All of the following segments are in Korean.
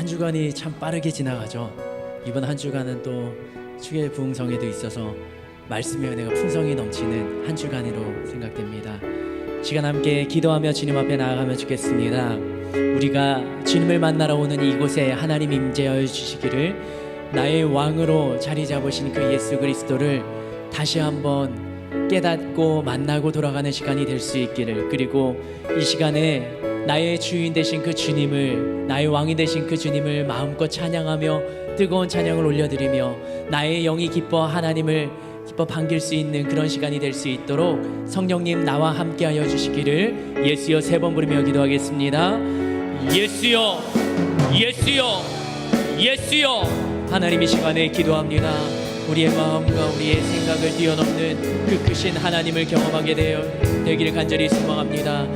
한 주간이 참 빠르게 지나가죠. 이번 한 주간은 또 축의 부흥성에도 있어서 말씀의 은혜가 풍성히 넘치는 한 주간으로 생각됩니다. 시간 함께 기도하며 주님 앞에 나아가면 좋겠습니다. 우리가 주님을 만나러 오는 이곳에 하나님 임재하여 주시기를, 나의 왕으로 자리 잡으신 그 예수 그리스도를 다시 한번 깨닫고 만나고 돌아가는 시간이 될 수 있기를, 그리고 이 시간에 나의 주인 되신 그 주님을, 나의 왕이 되신 그 주님을 마음껏 찬양하며 뜨거운 찬양을 올려드리며 나의 영이 기뻐 하나님을 기뻐 반길 수 있는 그런 시간이 될 수 있도록 성령님 나와 함께하여 주시기를 예수여 3번 부르며 기도하겠습니다. 예수여, 예수여, 예수여. 하나님 이 시간에 기도합니다. 우리의 마음과 우리의 생각을 뛰어넘는 그 크신 하나님을 경험하게 되기를 간절히 소망합니다.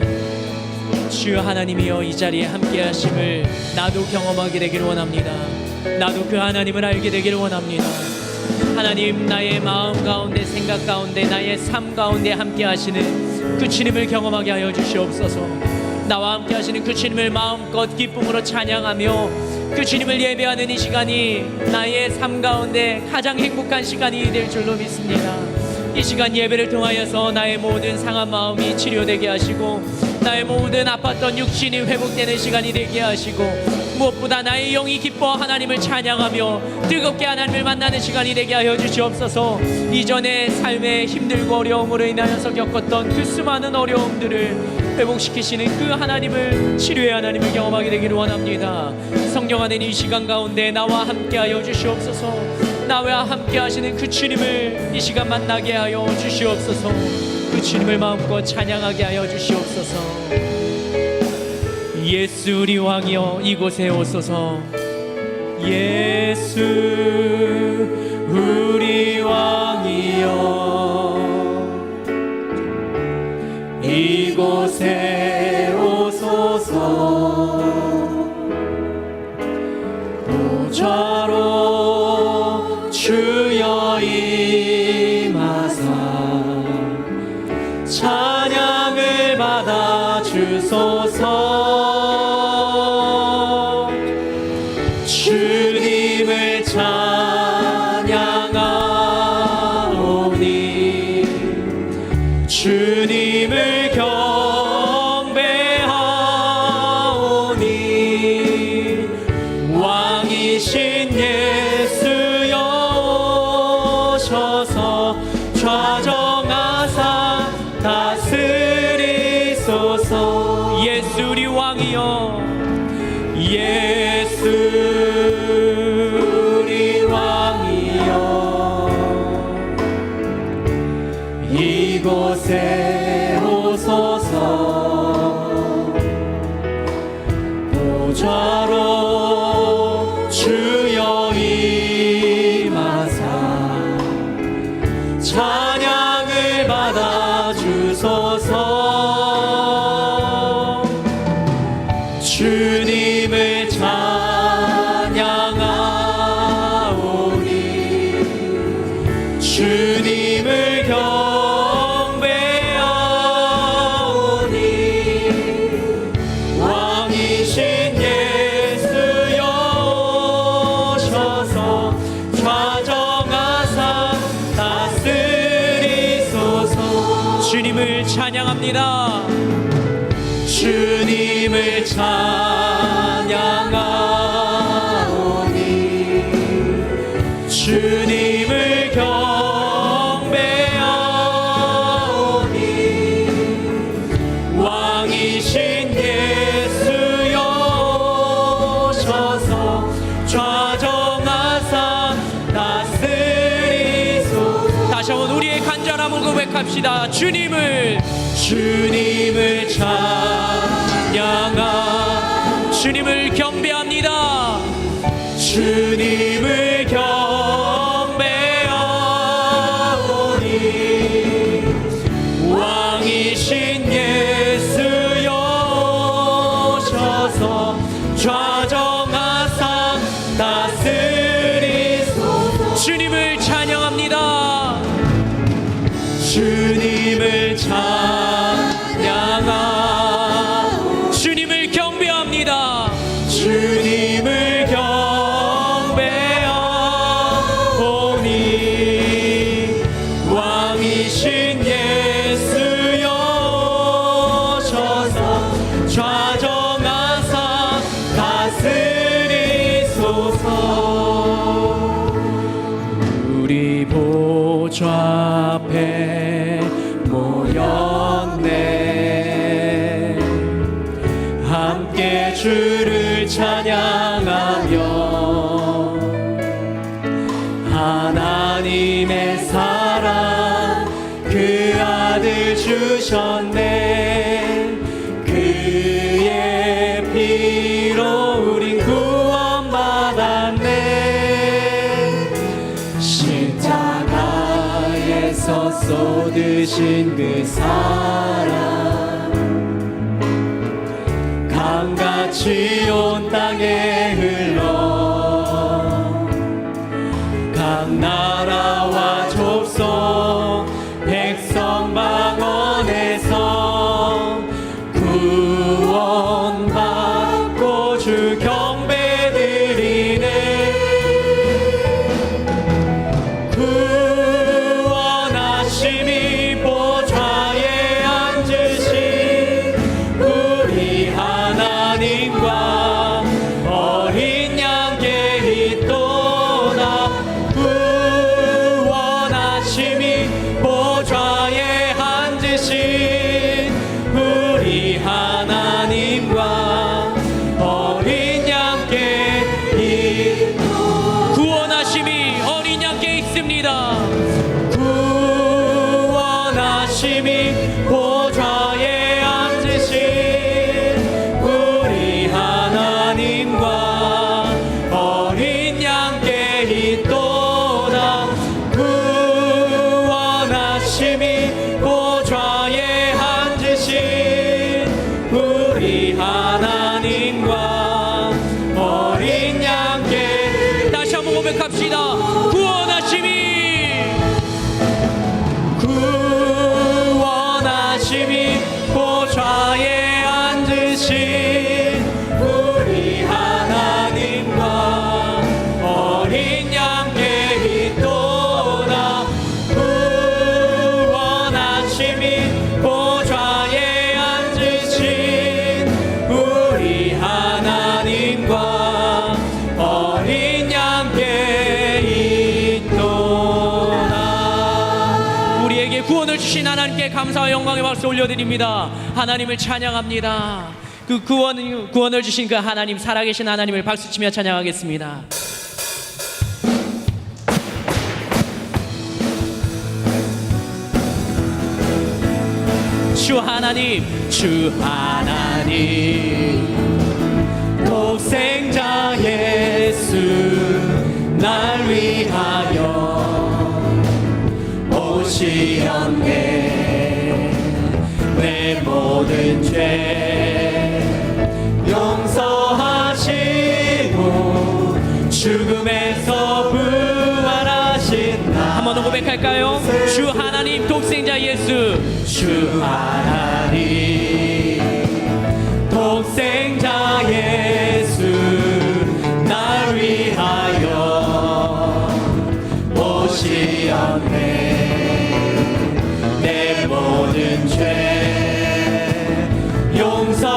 주여 하나님이여, 이 자리에 함께 하심을 나도 경험하게 되기를 원합니다. 나도 그 하나님을 알게 되기를 원합니다. 하나님, 나의 마음 가운데, 생각 가운데, 나의 삶 가운데 함께 하시는 그 주님을 경험하게 하여 주시옵소서. 나와 함께 하시는 그 주님을 마음껏 기쁨으로 찬양하며 그 주님을 예배하는 이 시간이 나의 삶 가운데 가장 행복한 시간이 될 줄로 믿습니다. 이 시간 예배를 통하여서 나의 모든 상한 마음이 치료되게 하시고, 나의 모든 아팠던 육신이 회복되는 시간이 되게 하시고, 무엇보다 나의 영이 기뻐 하나님을 찬양하며 뜨겁게 하나님을 만나는 시간이 되게 하여 주시옵소서. 이전에 삶의 힘들고 어려움으로 인하여서 겪었던 그 수많은 어려움들을 회복시키시는 그 하나님을, 치료의 하나님을 경험하게 되기를 원합니다. 성령 안에 이 시간 가운데 나와 함께 하여 주시옵소서. 나와 함께 하시는 그 주님을 이 시간 만나게 하여 주시옵소서. 그 주님을 마음껏 찬양하게 하여 주시옵소서. 예수 우리 왕이여, 이곳에 오소서. 예수 우리 왕이여, 이곳에 오소서. 보좌로 주여 임하사 찬양을 받아 주소서. 주님을 찬양하오니 주님을 경배하오니 왕이신 예수여 오셔서 좌정하사 다스리소서. 예수 우리 왕이여, 예수 우리 왕이여, 이곳에 오소서. 보좌로 주여 임하사 찬양을 받아 주소서. 주님을 찬양하오니 주님을 경배하오니 왕이신 예수여 오셔서 좌정하사 다스리소서. 주님을 찬양합니다. 주님을 찬양하오니 주님을 경배하오니 왕이신 예수여 오셔서 좌정하사 다스리소서. 다시 한번 우리의 간절함을 고백합시다. 주님을 찬양하, 주님을 경배합니다. 주님을 경배하오니 왕이신 예수여 오셔서 좌정하사 다스리소서. 주님을 찬양합니다. 주님을 찬양하, 주님을 경배합니다. 주님을 주 앞에 모였네. 함께 주를 찬양하며 하나님의 사랑 그 아들 주셨네. 그의 피로 우린 구원받았네. 십자가에서 쏟으신 그 사랑 강같이 온 땅에 흘러 각 나라와 족속 백성 방언에서 구원받고 주 경배드리네. 구원하심이 보좌에 앉으신 우리 하나님과 어린 양께 있도다. 구원하심이 보좌에 앉으신 우리 하나님과 어린 양께 있도다. 구원하심이 어린 양께 있습니다. 구원하심이 보좌에 앉으신 우리 하나님과 어린 양께 있도다. 구원하심이 보좌에 앉으신 우리 하나님과 어린 양께. 다시 한번 고백합시다. 구원하심이 보좌에 앉으신 우리 하나님과 어린 양께 있도다. 구원하심이 보좌에 앉으신 우리 하나님과 어린 양께 있도다. 우리에게 구원을 주신 하나님께 감사와 영광의 박수 올려드립니다. 하나님을 찬양합니다. 그 구원을 주신 그 하나님, 살아계신 하나님을 박수치며 찬양하겠습니다. 주 하나님, 주 하나님, 독생자 예수 날 위하여 오시었네. 내 모든 죄 용서하시고 죽음에서 부활하신 나. 한 번 더 고백할까요? 주 하나님, 독생자 예수, 주 하나님, 독생자 예수 날 위하여 오시었네. 내 모든 죄 용서하시고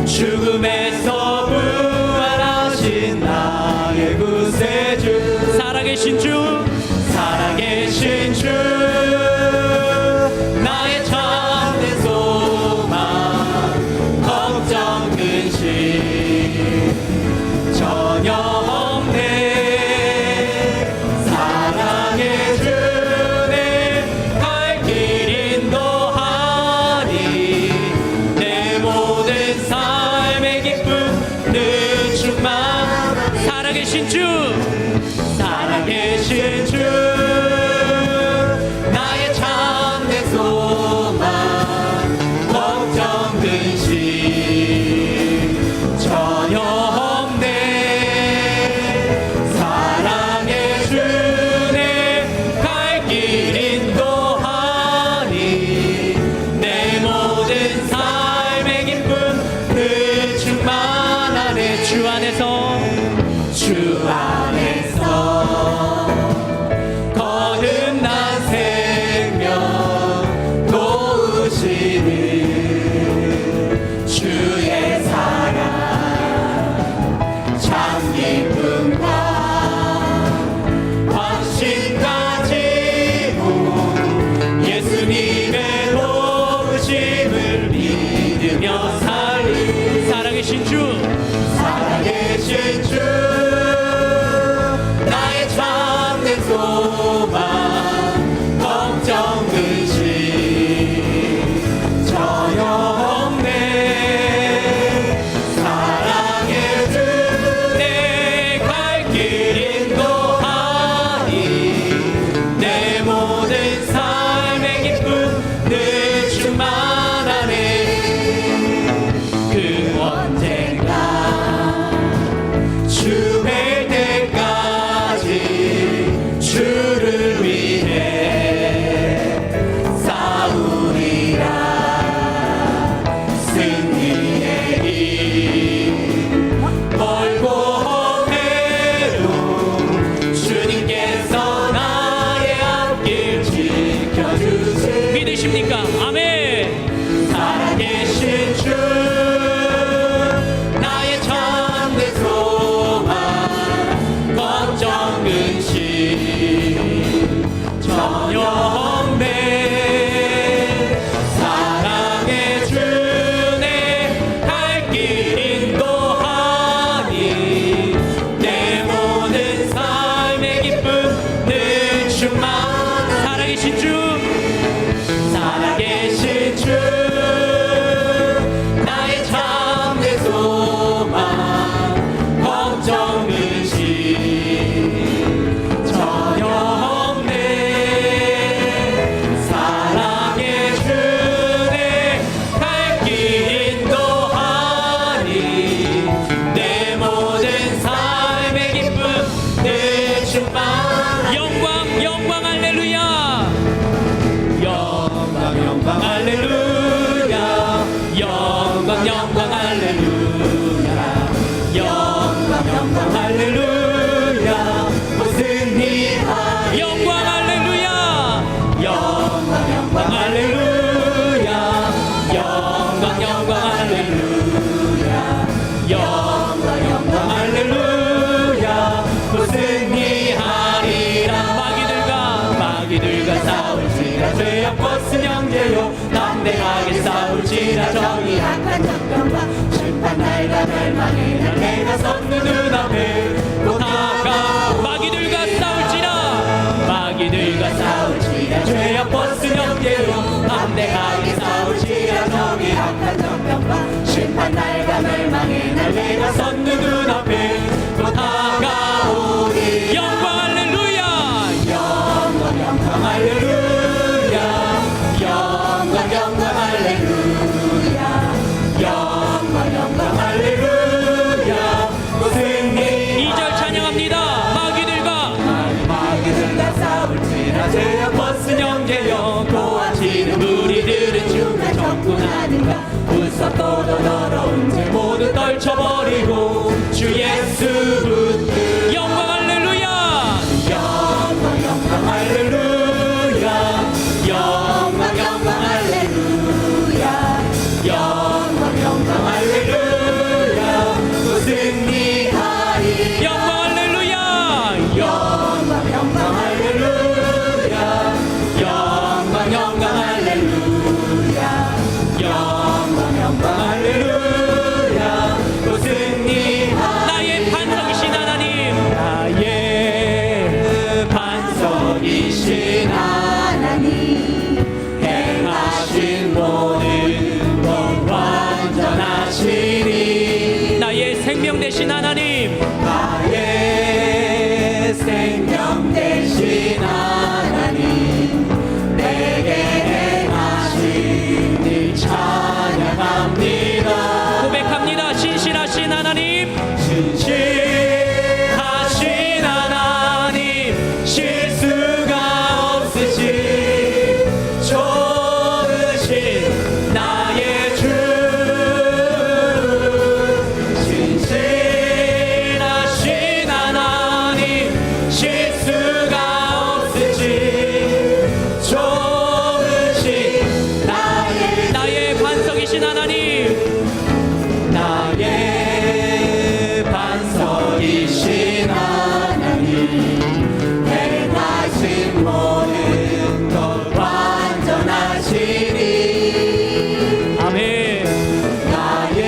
죽음에서 부활하신 나의 구세주. 살아계신 주, 살아계신 주, 나의 참된 소망, 걱정 근심 전혀 없네. 사랑의 주내 갈 길 인도하니 내 모든 삶의 기쁨을 충만. 살아계신 주, 살아계신 주, 나의 참된 소망, 걱정 근심 전혀 없네. 사랑의 주내 갈 길 인도하니 내 모든 삶의 기쁨을 충만하네. 주 안에서, 주 안에서 주 살아계신 주 나의 참된 소망 걱정 근심 전혀 없네 사랑의 주 내 갈 길 인도하니 내 모든 삶의 기쁨 늘 충만하네 그 언젠가 주 뵐 때까지 주를 위해 싸우리라 승리의 길 멀고 험해도 주님께서 나의 앞길 지켜주시 믿으십니까? 아멘. 살아계신 주 나의 참된 소망 걱정 근심 전혀 없네 사랑의 주 내 갈 길 인도하니 내 모든 삶의 기쁨 늘 충만 살아계신 주 살아계신 주 나의 참된 소망 걱정 근심 전혀 없네 사랑의 주 내 갈 길 인도하니 내 모든 삶의 기쁨 늘 충만 영광 영광 할렐루야. 영광 영광 할렐루야 영광 영광 할렐루야 영광 영광 할렐루야 무슨 일하 영광 할렐루야. 영광 영광 할렐루야 영광 영광 할렐루야 영광 영광 할렐루야 무슨 일하리라 마귀들과 싸울지라 죄악 벗은 형제요 담대하게 싸울지라 정의악한 정병과 심판 날과 멸망의 날 내가 섰는 눈앞에 곧 다가오고 마귀들과 싸울지라 죄악 벗은 형제요 담대하게 싸울지라 정의악한 정병과 심판 날과 멸망의 날 내가 섰는 눈앞에 곧 다가오리 영광 할렐루야. 영광 영광 할렐루야 영광 영광 할렐루야 영광 영광 할렐루야 무슨 일 2절 찬양합니다. 마귀들과 싸울지라 죄악 벗은 형제여 고하시는 우리들은 주가 접근하는가 불쌍도도 더러운 죄 모두 떨쳐버리고 주 예수 붙들 영광 할렐루야. 영광 영광 할렐루야 영광 영광 할렐루야 영광 영광 할렐루야 무슨 일하리 영광 할렐루야. 영광 영광 할렐루야 영광 영광 할렐루야 영광 영광 할렐루야 무슨 일하리 나의 반석이신 하나님. 나의 반석이신 하나님 행하신 모든 것 완전하시니 나의 생명 되신 하나님. 나의 생명 되신 하나님 내게 행하신 일 찬양합니다 고백합니다. 신실하신 하나님. 신실하신 하나님 실수가 없으신 좋으신 나의 주 신실하신 하나님 실수가 없으신 좋으신 나의 반석이신 하나님. 나의 반석이신 하나님 행하신 모든 것 완전하시니 아멘. 나의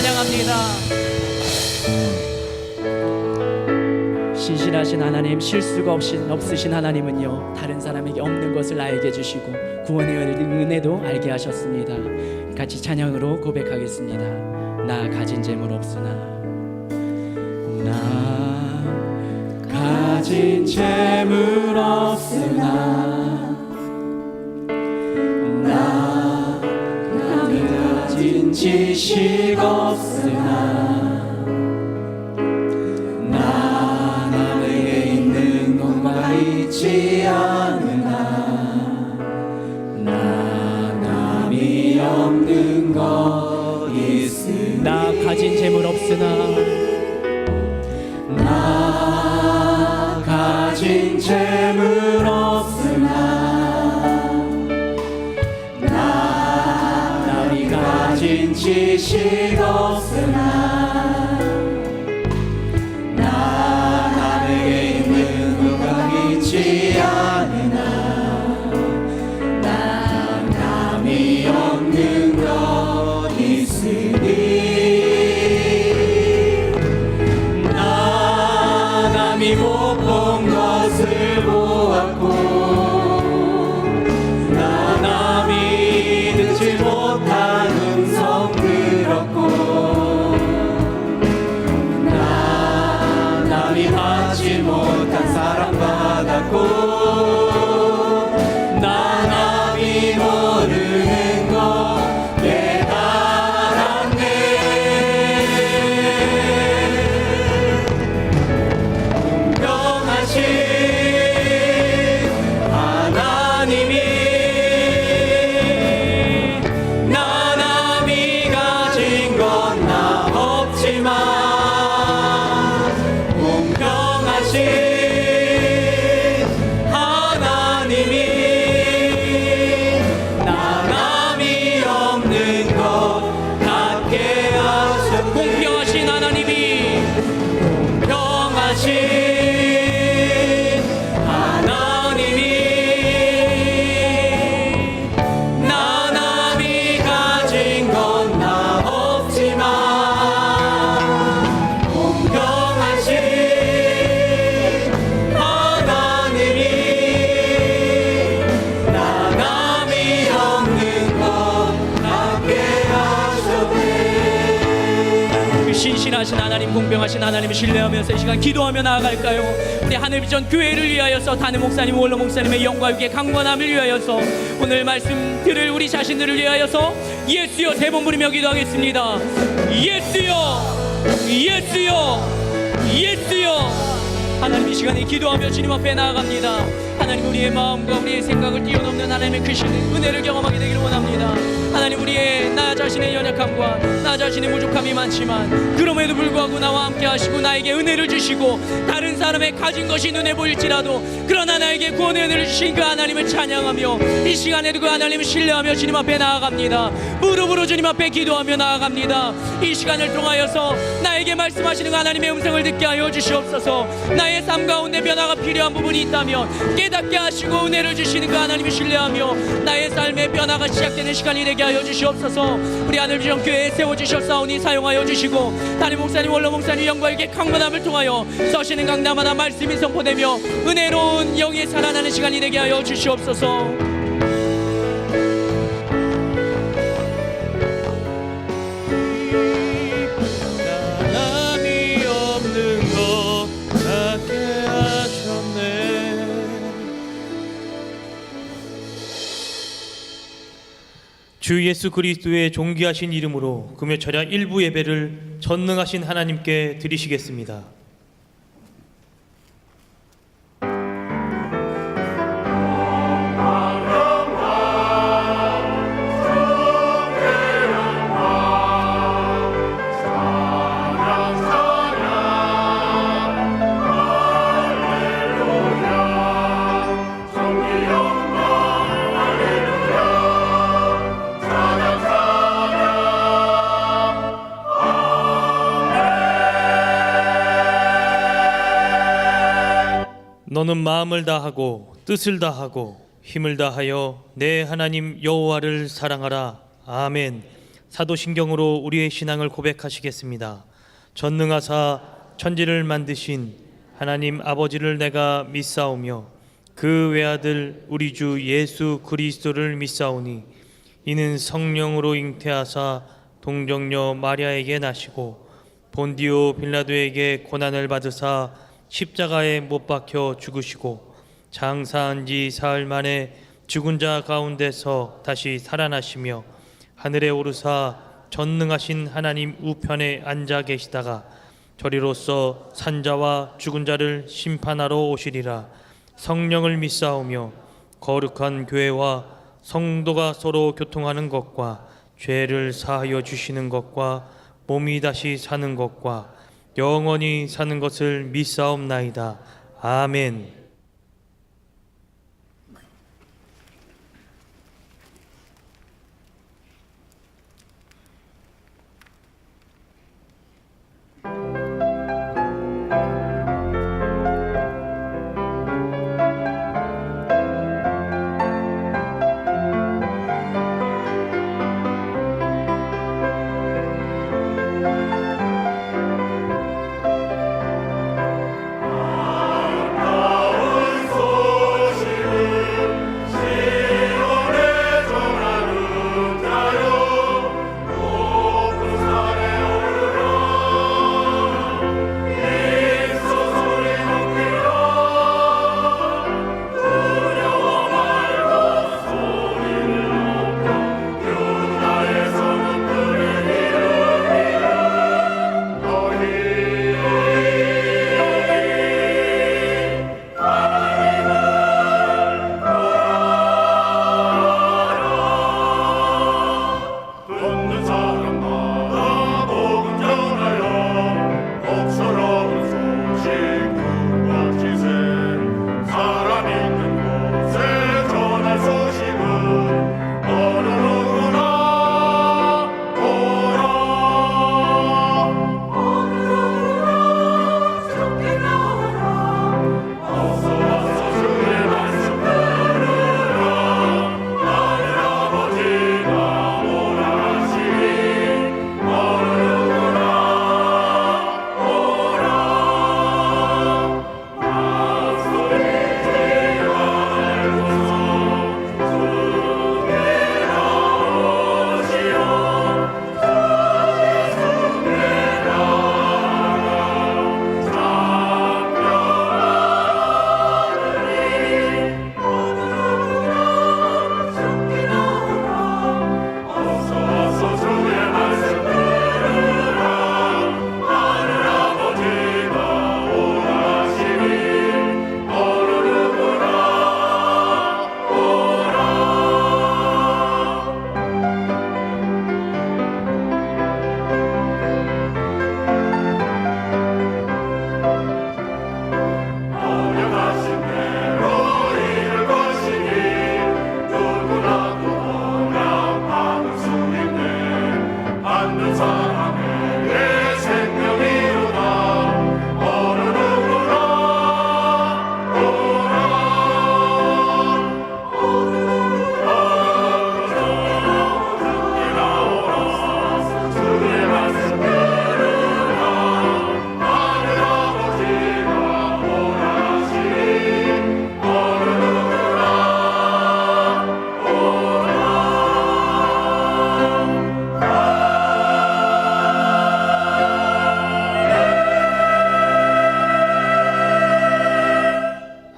찬양합니다. 신실하신 하나님, 실수가 없으신 하나님은요, 다른 사람에게 없는 것을 나에게 주시고 구원의 은혜도 알게 하셨습니다. 같이 찬양으로 고백하겠습니다. 나 가진 재물 없으나, 나 가진 재물 없으나, 나 가진 지식 없으나, 있지 않으나, 나 남이 없는 것 있으니, 나 가진 재물 없으나, 나 가진 재물 없으나, 나 남이 가진 지식 없으나, 나 남에게 있는 있지 않으나, 나 남이 없는 것 있으니, 나 남이 못 본 것을 보았고, 나 남이 듣지 못한 음성 들었고, 나 남이 받지 못한 사랑 받았고, 나 남이 모르는 것 깨달았네. 공평하신 하나님이 나 남이 가진 건 나 없지만, 공평하신 신실하신 하나님, 공평하신 하나님을 신뢰하면서 이 시간 기도하며 나아갈까요? 우리 하늘비전 교회를 위하여서 담임 목사님, 원로 목사님의 영광 위에 강건함을 위하여서 오늘 말씀 들을 우리 자신들을 위하여서 예수여 세 번 부르며 기도하겠습니다. 예수여, 예수여, 예수여. 하나님 이 시간에 기도하며 주님 앞에 나아갑니다. 하나님 우리의 마음과 우리의 생각을 뛰어넘는 하나님의 크신 은혜를 경험하게 되기를 원합니다. 하나님 우리의 나 자신의 연약함과 나 자신의 부족함이 많지만 그럼에도 불구하고 나와 함께 하시고 나에게 은혜를 주시고 다른 사람의 가진 것이 눈에 보일지라도 그러나 나에게 구원의 은혜를 주신 그 하나님을 찬양하며 이 시간에도 그 하나님을 신뢰하며 주님 앞에 나아갑니다. 무릎으로 주님 앞에 기도하며 나아갑니다. 이 시간을 통하여서 나에게 말씀하시는 그 하나님의 음성을 듣게 하여 주시옵소서. 나의 삶 가운데 변화가 필요한 부분이 있다면 깨닫게 하시고 은혜를 주시는 그 하나님을 신뢰하며 나의 삶의 변화가 시작되는 시간이 되게 하여 주시옵소서. 우리 하늘비전 교회에 세워주셨사오니 사용하여 주시고 담임 목사님, 원로 목사님 영광에게 강건함을 통하여 서시는 강단마다 말씀이 선포되며 은혜로운 영이 살아나는 시간이 되게 하여 주시옵소서. 주 예수 그리스도의 존귀하신 이름으로 금요 철야 일부 예배를 전능하신 하나님께 드리시겠습니다. 너는 마음을 다하고 뜻을 다하고 힘을 다하여 내 하나님 여호와를 사랑하라. 아멘. 사도신경으로 우리의 신앙을 고백하시겠습니다. 전능하사 천지를 만드신 하나님 아버지를 내가 믿사오며 그 외아들 우리 주 예수 그리스도를 믿사오니 이는 성령으로 잉태하사 동정녀 마리아에게 나시고 본디오 빌라도에게 고난을 받으사 십자가에 못 박혀 죽으시고 장사한 지 사흘 만에 죽은 자 가운데서 다시 살아나시며 하늘에 오르사 전능하신 하나님 우편에 앉아 계시다가 저리로서 산자와 죽은 자를 심판하러 오시리라. 성령을 믿사오며 거룩한 교회와 성도가 서로 교통하는 것과 죄를 사하여 주시는 것과 몸이 다시 사는 것과 영원히 사는 것을 믿사옵나이다. 아멘.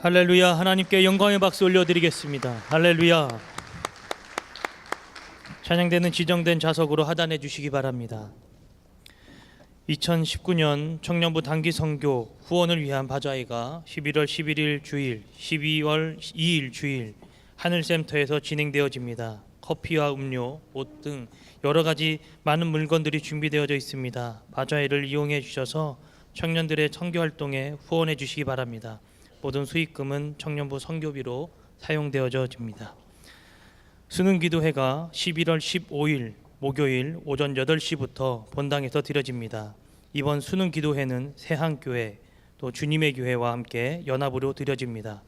할렐루야. 하나님께 영광의 박수 올려드리겠습니다. 할렐루야. 찬양대는 지정된 좌석으로 하단해 주시기 바랍니다. 2019년 청년부 단기 선교 후원을 위한 바자회가 11월 11일 주일, 12월 2일 주일 하늘센터에서 진행되어집니다. 커피와 음료, 옷 등 여러 가지 많은 물건들이 준비되어져 있습니다. 바자회를 이용해 주셔서 청년들의 선교 활동에 후원해 주시기 바랍니다. 모든 수익금은 청년부 선교비로 사용되어집니다. 수능기도회가 11월 15일 목요일 오전 8시부터 본당에서 드려집니다. 이번 수능기도회는 새한교회 또 주님의 교회와 함께 연합으로 드려집니다.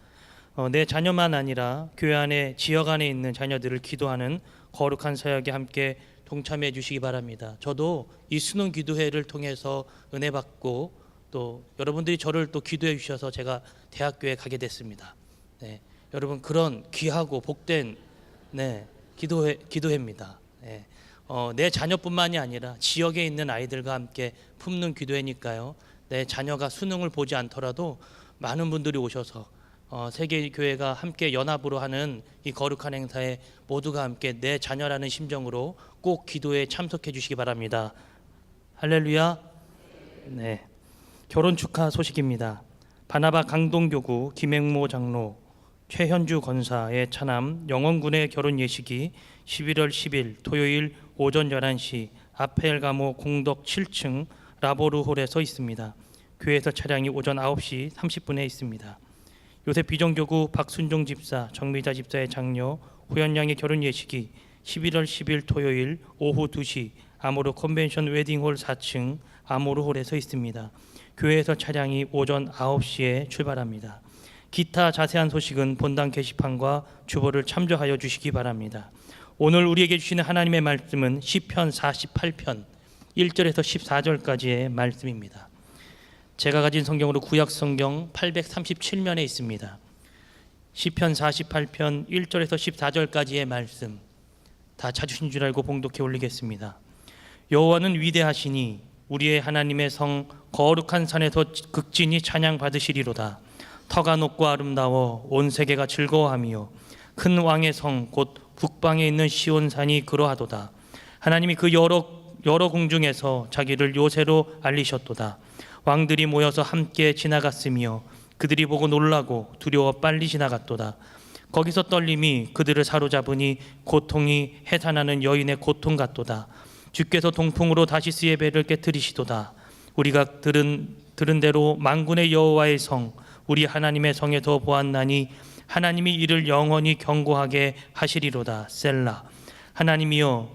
내 자녀만 아니라 교회 안에 지역 안에 있는 자녀들을 기도하는 거룩한 사역에 함께 동참해 주시기 바랍니다. 저도 이 수능 기도회를 통해서 은혜 받고 또 여러분들이 저를 또 기도해 주셔서 제가 대학교에 가게 됐습니다. 네, 여러분 그런 귀하고 복된 기도회입니다. 네, 내 자녀뿐만이 아니라 지역에 있는 아이들과 함께 품는 기도회니까요. 내 자녀가 수능을 보지 않더라도 많은 분들이 오셔서 세계교회가 함께 연합으로 하는 이 거룩한 행사에 모두가 함께 내 자녀라는 심정으로 꼭 기도에 참석해 주시기 바랍니다. 할렐루야. 네, 결혼 축하 소식입니다. 바나바 강동교구 김행모 장로, 최현주 권사의 차남 영원군의 결혼 예식이 11월 10일 토요일 오전 11시 아펠가모 공덕 7층 라보르홀에서 있습니다. 교회에서 차량이 오전 9시 30분에 있습니다. 요셉 비전교구 박순종 집사, 정미자 집사의 장녀 호연양의 결혼 예식이 11월 10일 토요일 오후 2시 아모르 컨벤션 웨딩홀 4층 아모르홀에서 있습니다. 교회에서 차량이 오전 9시에 출발합니다. 기타 자세한 소식은 본당 게시판과 주보를 참조하여 주시기 바랍니다. 오늘 우리에게 주시는 하나님의 말씀은 시편 48편 1절에서 14절까지의 말씀입니다. 제가 가진 성경으로 구약 성경 837면에 있습니다. 시편 48편 1절에서 14절까지의 말씀 다 찾으신 줄 알고 봉독해 올리겠습니다. 여호와는 위대하시니 우리의 하나님의 성 거룩한 산에서 극진히 찬양 받으시리로다. 터가 높고 아름다워 온 세계가 즐거워하며 큰 왕의 성 곧 북방에 있는 시온산이 그러하도다. 하나님이 그 여러 궁중에서 자기를 요새로 알리셨도다. 왕들이 모여서 함께 지나갔으며 그들이 보고 놀라고 두려워 빨리 지나갔도다. 거기서 떨림이 그들을 사로잡으니 고통이 해산하는 여인의 고통 같도다. 주께서 동풍으로 다시스의 배를 깨뜨리시도다. 우리가 들은 대로 만군의 여호와의 성 우리 하나님의 성에서 보았나니 하나님이 이를 영원히 견고하게 하시리로다. 셀라. 하나님이여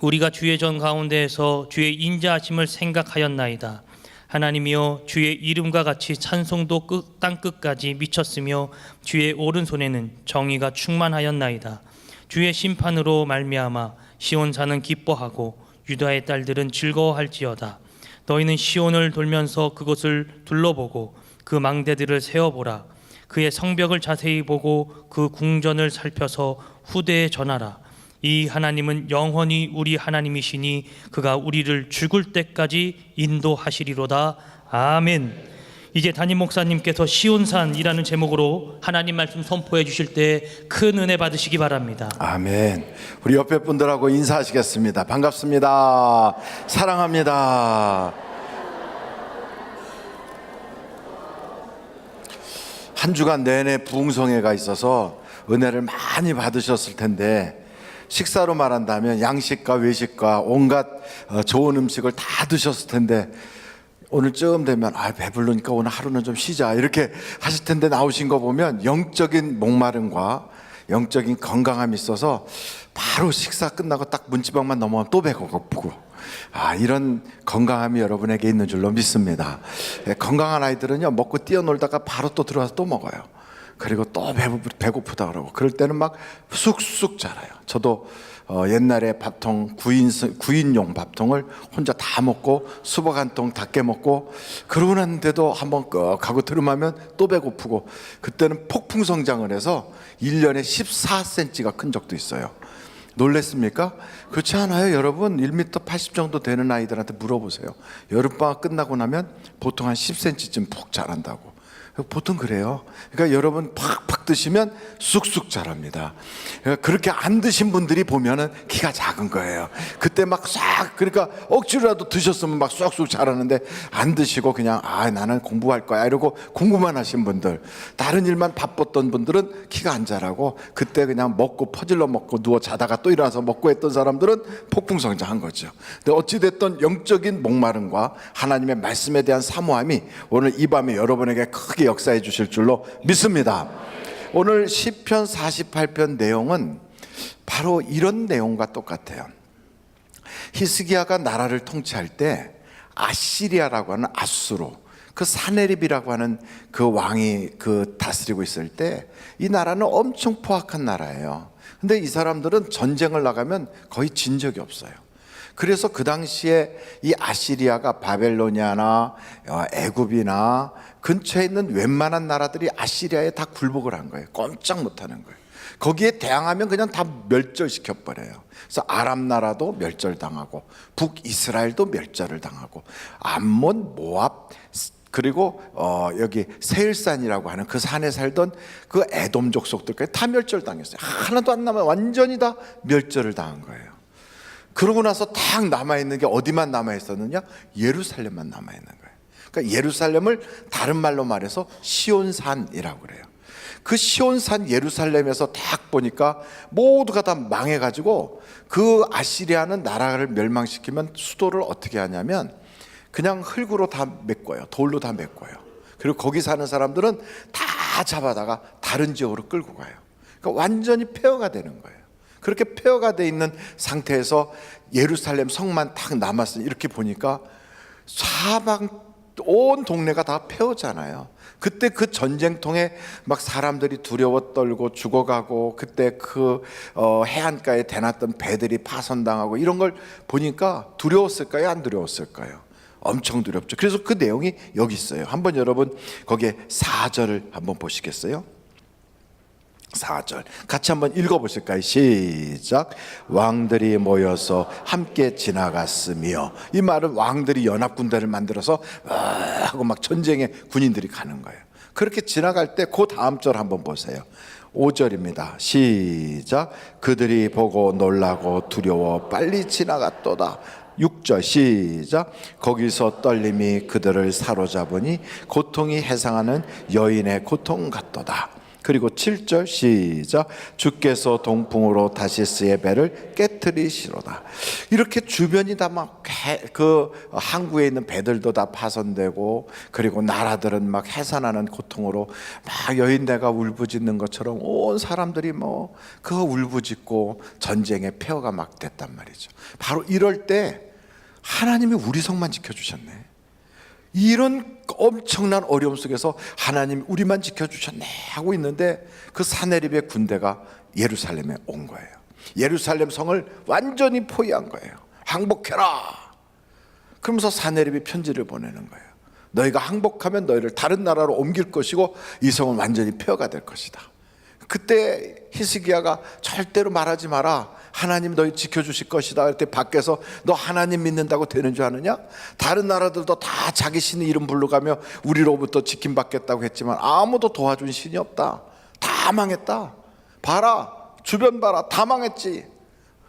우리가 주의 전 가운데에서 주의 인자하심을 생각하였나이다. 하나님이여 주의 이름과 같이 찬송도 땅 끝까지 미쳤으며 주의 오른손에는 정의가 충만하였나이다. 주의 심판으로 말미암아 시온산은 기뻐하고 유다의 딸들은 즐거워할지어다. 너희는 시온을 돌면서 그곳을 둘러보고 그 망대들을 세어보라. 그의 성벽을 자세히 보고 그 궁전을 살펴서 후대에 전하라. 이 하나님은 영원히 우리 하나님이시니 그가 우리를 죽을 때까지 인도하시리로다. 아멘. 이제 담임 목사님께서 시온산이라는 제목으로 하나님 말씀 선포해 주실 때 큰 은혜 받으시기 바랍니다. 아멘. 우리 옆에 분들하고 인사하시겠습니다. 반갑습니다. 사랑합니다. 한 주간 내내 부흥성회가 있어서 은혜를 많이 받으셨을 텐데 식사로 말한다면 양식과 외식과 온갖 좋은 음식을 다 드셨을 텐데 오늘쯤 되면 배부르니까 오늘 하루는 좀 쉬자 이렇게 하실 텐데 나오신 거 보면 영적인 목마름과 영적인 건강함이 있어서 바로 식사 끝나고 딱 문지방만 넘어가면 또 배가 고프고 이런 건강함이 여러분에게 있는 줄로 믿습니다. 건강한 아이들은요 먹고 뛰어놀다가 바로 또 들어와서 또 먹어요. 그리고 또 배고프다 그러고 그럴 때는 막 쑥쑥 자라요. 저도 옛날에 밥통 9인용 밥통을 혼자 다 먹고 수박 한 통 다 깨먹고 그러고 났는데도 한번 하고 들음하면 또 배고프고 그때는 폭풍 성장을 해서 1년에 14cm가 큰 적도 있어요. 놀랬습니까? 그렇지 않아요? 여러분 1m 80 정도 되는 아이들한테 물어보세요. 여름방학 끝나고 나면 보통 한 10cm쯤 푹 자란다고. 보통 그래요. 그러니까 여러분 팍팍 드시면 쑥쑥 자랍니다. 그렇게 안 드신 분들이 보면은 키가 작은 거예요. 그때 막 싹 그러니까 억지로라도 드셨으면 막 쑥쑥 자라는데 안 드시고 그냥 나는 공부할 거야 이러고 공부만 하신 분들, 다른 일만 바빴던 분들은 키가 안 자라고 그때 그냥 먹고 퍼질러 먹고 누워 자다가 또 일어나서 먹고 했던 사람들은 폭풍성장한 거죠. 근데 어찌됐든 영적인 목마름과 하나님의 말씀에 대한 사모함이 오늘 이 밤에 여러분에게 크게 역사해 주실 줄로 믿습니다. 오늘 시편 48편 내용은 바로 이런 내용과 똑같아요. 히스기야가 나라를 통치할 때 아시리아라고 하는 아수로 그 사네립이라고 하는 그 왕이 그 다스리고 있을 때 이 나라는 엄청 포악한 나라예요. 근데 이 사람들은 전쟁을 나가면 거의 진 적이 없어요. 그래서 그 당시에 이 아시리아가 바벨로니아나 애굽이나 근처에 있는 웬만한 나라들이 아시리아에 다 굴복을 한 거예요. 꼼짝 못하는 거예요. 거기에 대항하면 그냥 다 멸절시켜 버려요. 그래서 아람 나라도 멸절당하고 북이스라엘도 멸절을 당하고 암몬, 모압, 그리고 여기 세일산이라고 하는 그 산에 살던 그 에돔 족속들까지 다 멸절당했어요. 하나도 안 남아, 완전히 다 멸절을 당한 거예요. 그러고 나서 딱 남아있는 게 어디만 남아있었느냐? 예루살렘만 남아있는 거예요. 그러니까 예루살렘을 다른 말로 말해서 시온산이라고 그래요. 그 시온산 예루살렘에서 딱 보니까 모두가 다 망해가지고 그 아시리아는 나라를 멸망시키면 수도를 어떻게 하냐면 그냥 흙으로 다 메꿔요. 돌로 다 메꿔요. 그리고 거기 사는 사람들은 다 잡아다가 다른 지역으로 끌고 가요. 그러니까 완전히 폐허가 되는 거예요. 그렇게 폐허가 돼 있는 상태에서 예루살렘 성만 딱 남았어요. 이렇게 보니까 사방 온 동네가 다 폐허잖아요. 그때 그 전쟁통에 막 사람들이 두려워 떨고 죽어가고 그때 그 해안가에 대놨던 배들이 파손당하고 이런 걸 보니까 두려웠을까요? 안 두려웠을까요? 엄청 두렵죠. 그래서 그 내용이 여기 있어요. 한번 여러분 거기에 4절을 한번 보시겠어요? 4절 같이 한번 읽어보실까요? 시작. 왕들이 모여서 함께 지나갔으며, 이 말은 왕들이 연합군대를 만들어서 하고 막 전쟁에 군인들이 가는 거예요. 그렇게 지나갈 때 그 다음 절 한번 보세요. 5절입니다. 시작. 그들이 보고 놀라고 두려워 빨리 지나갔도다. 6절 시작. 거기서 떨림이 그들을 사로잡으니 고통이 해상하는 여인의 고통 같도다. 그리고 7절 시작. 주께서 동풍으로 다시스의 배를 깨트리시로다. 이렇게 주변이 다 막 그 항구에 있는 배들도 다 파손되고, 그리고 나라들은 막 해산하는 고통으로 막 여인네가 울부짖는 것처럼 온 사람들이 뭐 그 울부짖고 전쟁의 폐허가 막 됐단 말이죠. 바로 이럴 때 하나님이 우리 성만 지켜주셨네. 이런 엄청난 어려움 속에서 하나님 우리만 지켜주셨네 하고 있는데 그 사네립의 군대가 예루살렘에 온 거예요. 예루살렘 성을 완전히 포위한 거예요. 항복해라. 그러면서 사네립이 편지를 보내는 거예요. 너희가 항복하면 너희를 다른 나라로 옮길 것이고 이 성은 완전히 폐허가 될 것이다. 그때 히스기야가 절대로 말하지 마라. 하나님 너희 지켜주실 것이다. 그때 밖에서 너 하나님 믿는다고 되는 줄 아느냐? 다른 나라들도 다 자기 신의 이름 부르가며 우리로부터 지킴받겠다고 했지만 아무도 도와준 신이 없다. 다 망했다. 봐라, 주변 봐라, 다 망했지.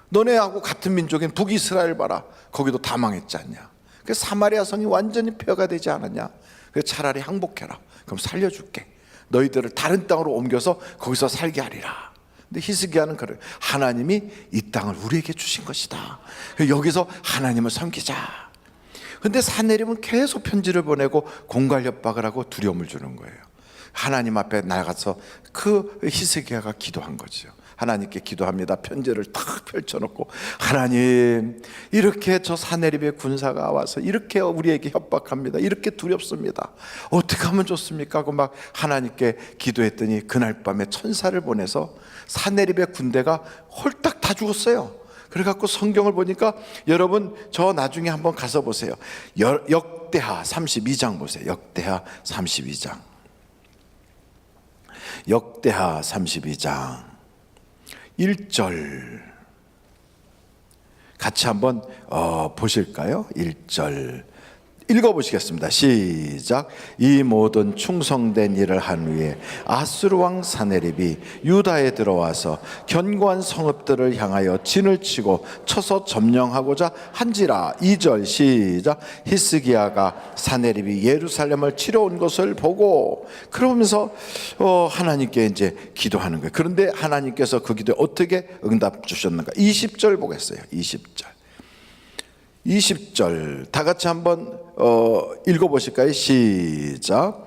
너네하고 같은 민족인 북이스라엘 봐라, 거기도 다 망했지 않냐? 그래서 사마리아 성이 완전히 폐허가 되지 않았냐? 그래서 차라리 항복해라. 그럼 살려줄게. 너희들을 다른 땅으로 옮겨서 거기서 살게 하리라. 근데 히스기야는 그래요. 하나님이 이 땅을 우리에게 주신 것이다. 여기서 하나님을 섬기자. 근데 사네립은 계속 편지를 보내고 공갈 협박을 하고 두려움을 주는 거예요. 하나님 앞에 나가서 그 히스기야가 기도한 거죠. 하나님께 기도합니다. 편지를 탁 펼쳐놓고, 하나님 이렇게 저 사네립의 군사가 와서 이렇게 우리에게 협박합니다. 이렇게 두렵습니다. 어떻게 하면 좋습니까? 하고 막 하나님께 기도했더니 그날 밤에 천사를 보내서 사네립의 군대가 홀딱 다 죽었어요. 그래갖고 성경을 보니까 여러분 저 나중에 한번 가서 보세요. 역대하 32장 보세요. 역대하 32장. 역대하 32장 1절 같이 한번 보실까요? 1절 읽어보시겠습니다. 시작. 이 모든 충성된 일을 한 후에 아수르 왕 사네립이 유다에 들어와서 견고한 성읍들을 향하여 진을 치고 쳐서 점령하고자 한지라. 2절 시작. 히스기야가 사네립이 예루살렘을 치러 온 것을 보고, 그러면서 하나님께 이제 기도하는 거예요. 그런데 하나님께서 그 기도에 어떻게 응답 주셨는가? 20절 보겠어요. 20절 다 같이 한번 읽어보실까요? 시작.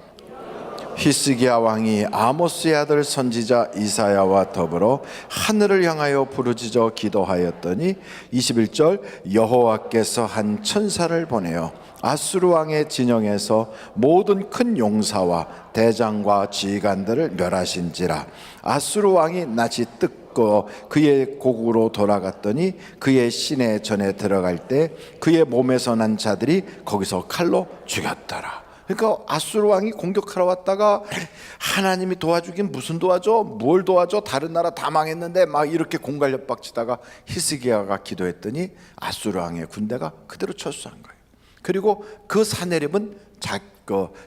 히스기야 왕이 아모스의 아들 선지자 이사야와 더불어 하늘을 향하여 부르짖어 기도하였더니 21절 여호와께서 한 천사를 보내어 아수르 왕의 진영에서 모든 큰 용사와 대장과 지휘관들을 멸하신지라. 아수르 왕이 낯이 뜨고 그의 고국으로 돌아갔더니 그의 시내 전에 들어갈 때 그의 몸에서 난 자들이 거기서 칼로 죽였더라. 그러니까 아수르 왕이 공격하러 왔다가 하나님이 도와주긴 무슨 도와줘? 뭘 도와줘? 다른 나라 다 망했는데 막 이렇게 공갈협박치다가 히스기야가 기도했더니 아수르 왕의 군대가 그대로 철수한 거예요. 그리고 그 사내립은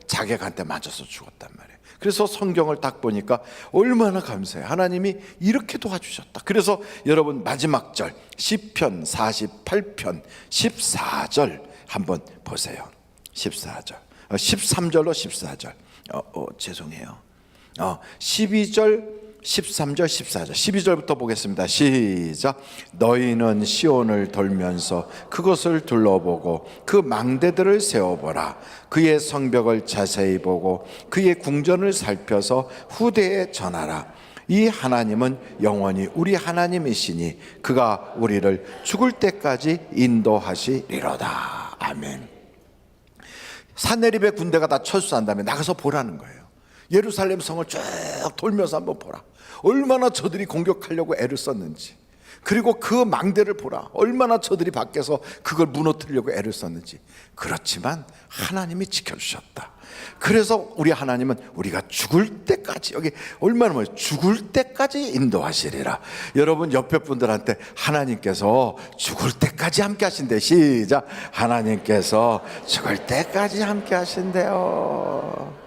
자객한테 맞아서 죽었단 말이에요. 그래서 성경을 딱 보니까 얼마나 감사해요. 하나님이 이렇게 도와주셨다. 그래서 여러분 마지막 절 시편 48편 14절 한번 보세요. 14절 13절로 14절 죄송해요. 12절 13절 14절 12절부터 보겠습니다. 시작. 너희는 시온을 돌면서 그것을 둘러보고 그 망대들을 세워보라. 그의 성벽을 자세히 보고 그의 궁전을 살펴서 후대에 전하라. 이 하나님은 영원히 우리 하나님이시니 그가 우리를 죽을 때까지 인도하시리로다. 아멘. 산내립의 군대가 다 철수한 다음에 나가서 보라는 거예요. 예루살렘 성을 쭉 돌면서 한번 보라. 얼마나 저들이 공격하려고 애를 썼는지. 그리고 그 망대를 보라. 얼마나 저들이 밖에서 그걸 무너뜨리려고 애를 썼는지. 그렇지만 하나님이 지켜주셨다. 그래서 우리 하나님은 우리가 죽을 때까지, 여기 얼마나 뭐예요? 죽을 때까지 인도하시리라. 여러분 옆에 분들한테 하나님께서 죽을 때까지 함께 하신대. 시작. 하나님께서 죽을 때까지 함께 하신대요.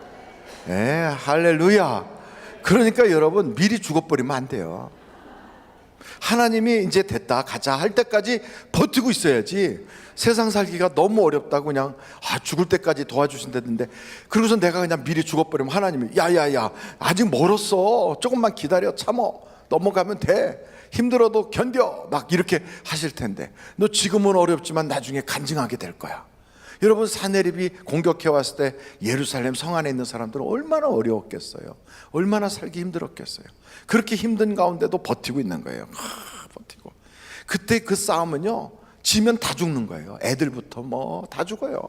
네, 할렐루야. 그러니까 여러분 미리 죽어버리면 안 돼요. 하나님이 이제 됐다 가자 할 때까지 버티고 있어야지. 세상 살기가 너무 어렵다고 그냥 죽을 때까지 도와주신다는데, 그러고서 내가 그냥 미리 죽어버리면 하나님이 야야야 아직 멀었어, 조금만 기다려, 참어, 넘어가면 돼, 힘들어도 견뎌, 막 이렇게 하실 텐데 너 지금은 어렵지만 나중에 간증하게 될 거야. 여러분 사내립이 공격해 왔을 때 예루살렘 성 안에 있는 사람들은 얼마나 어려웠겠어요. 얼마나 살기 힘들었겠어요. 그렇게 힘든 가운데도 버티고 있는 거예요. 버티고. 그때 그 싸움은요, 지면 다 죽는 거예요. 애들부터 뭐 다 죽어요.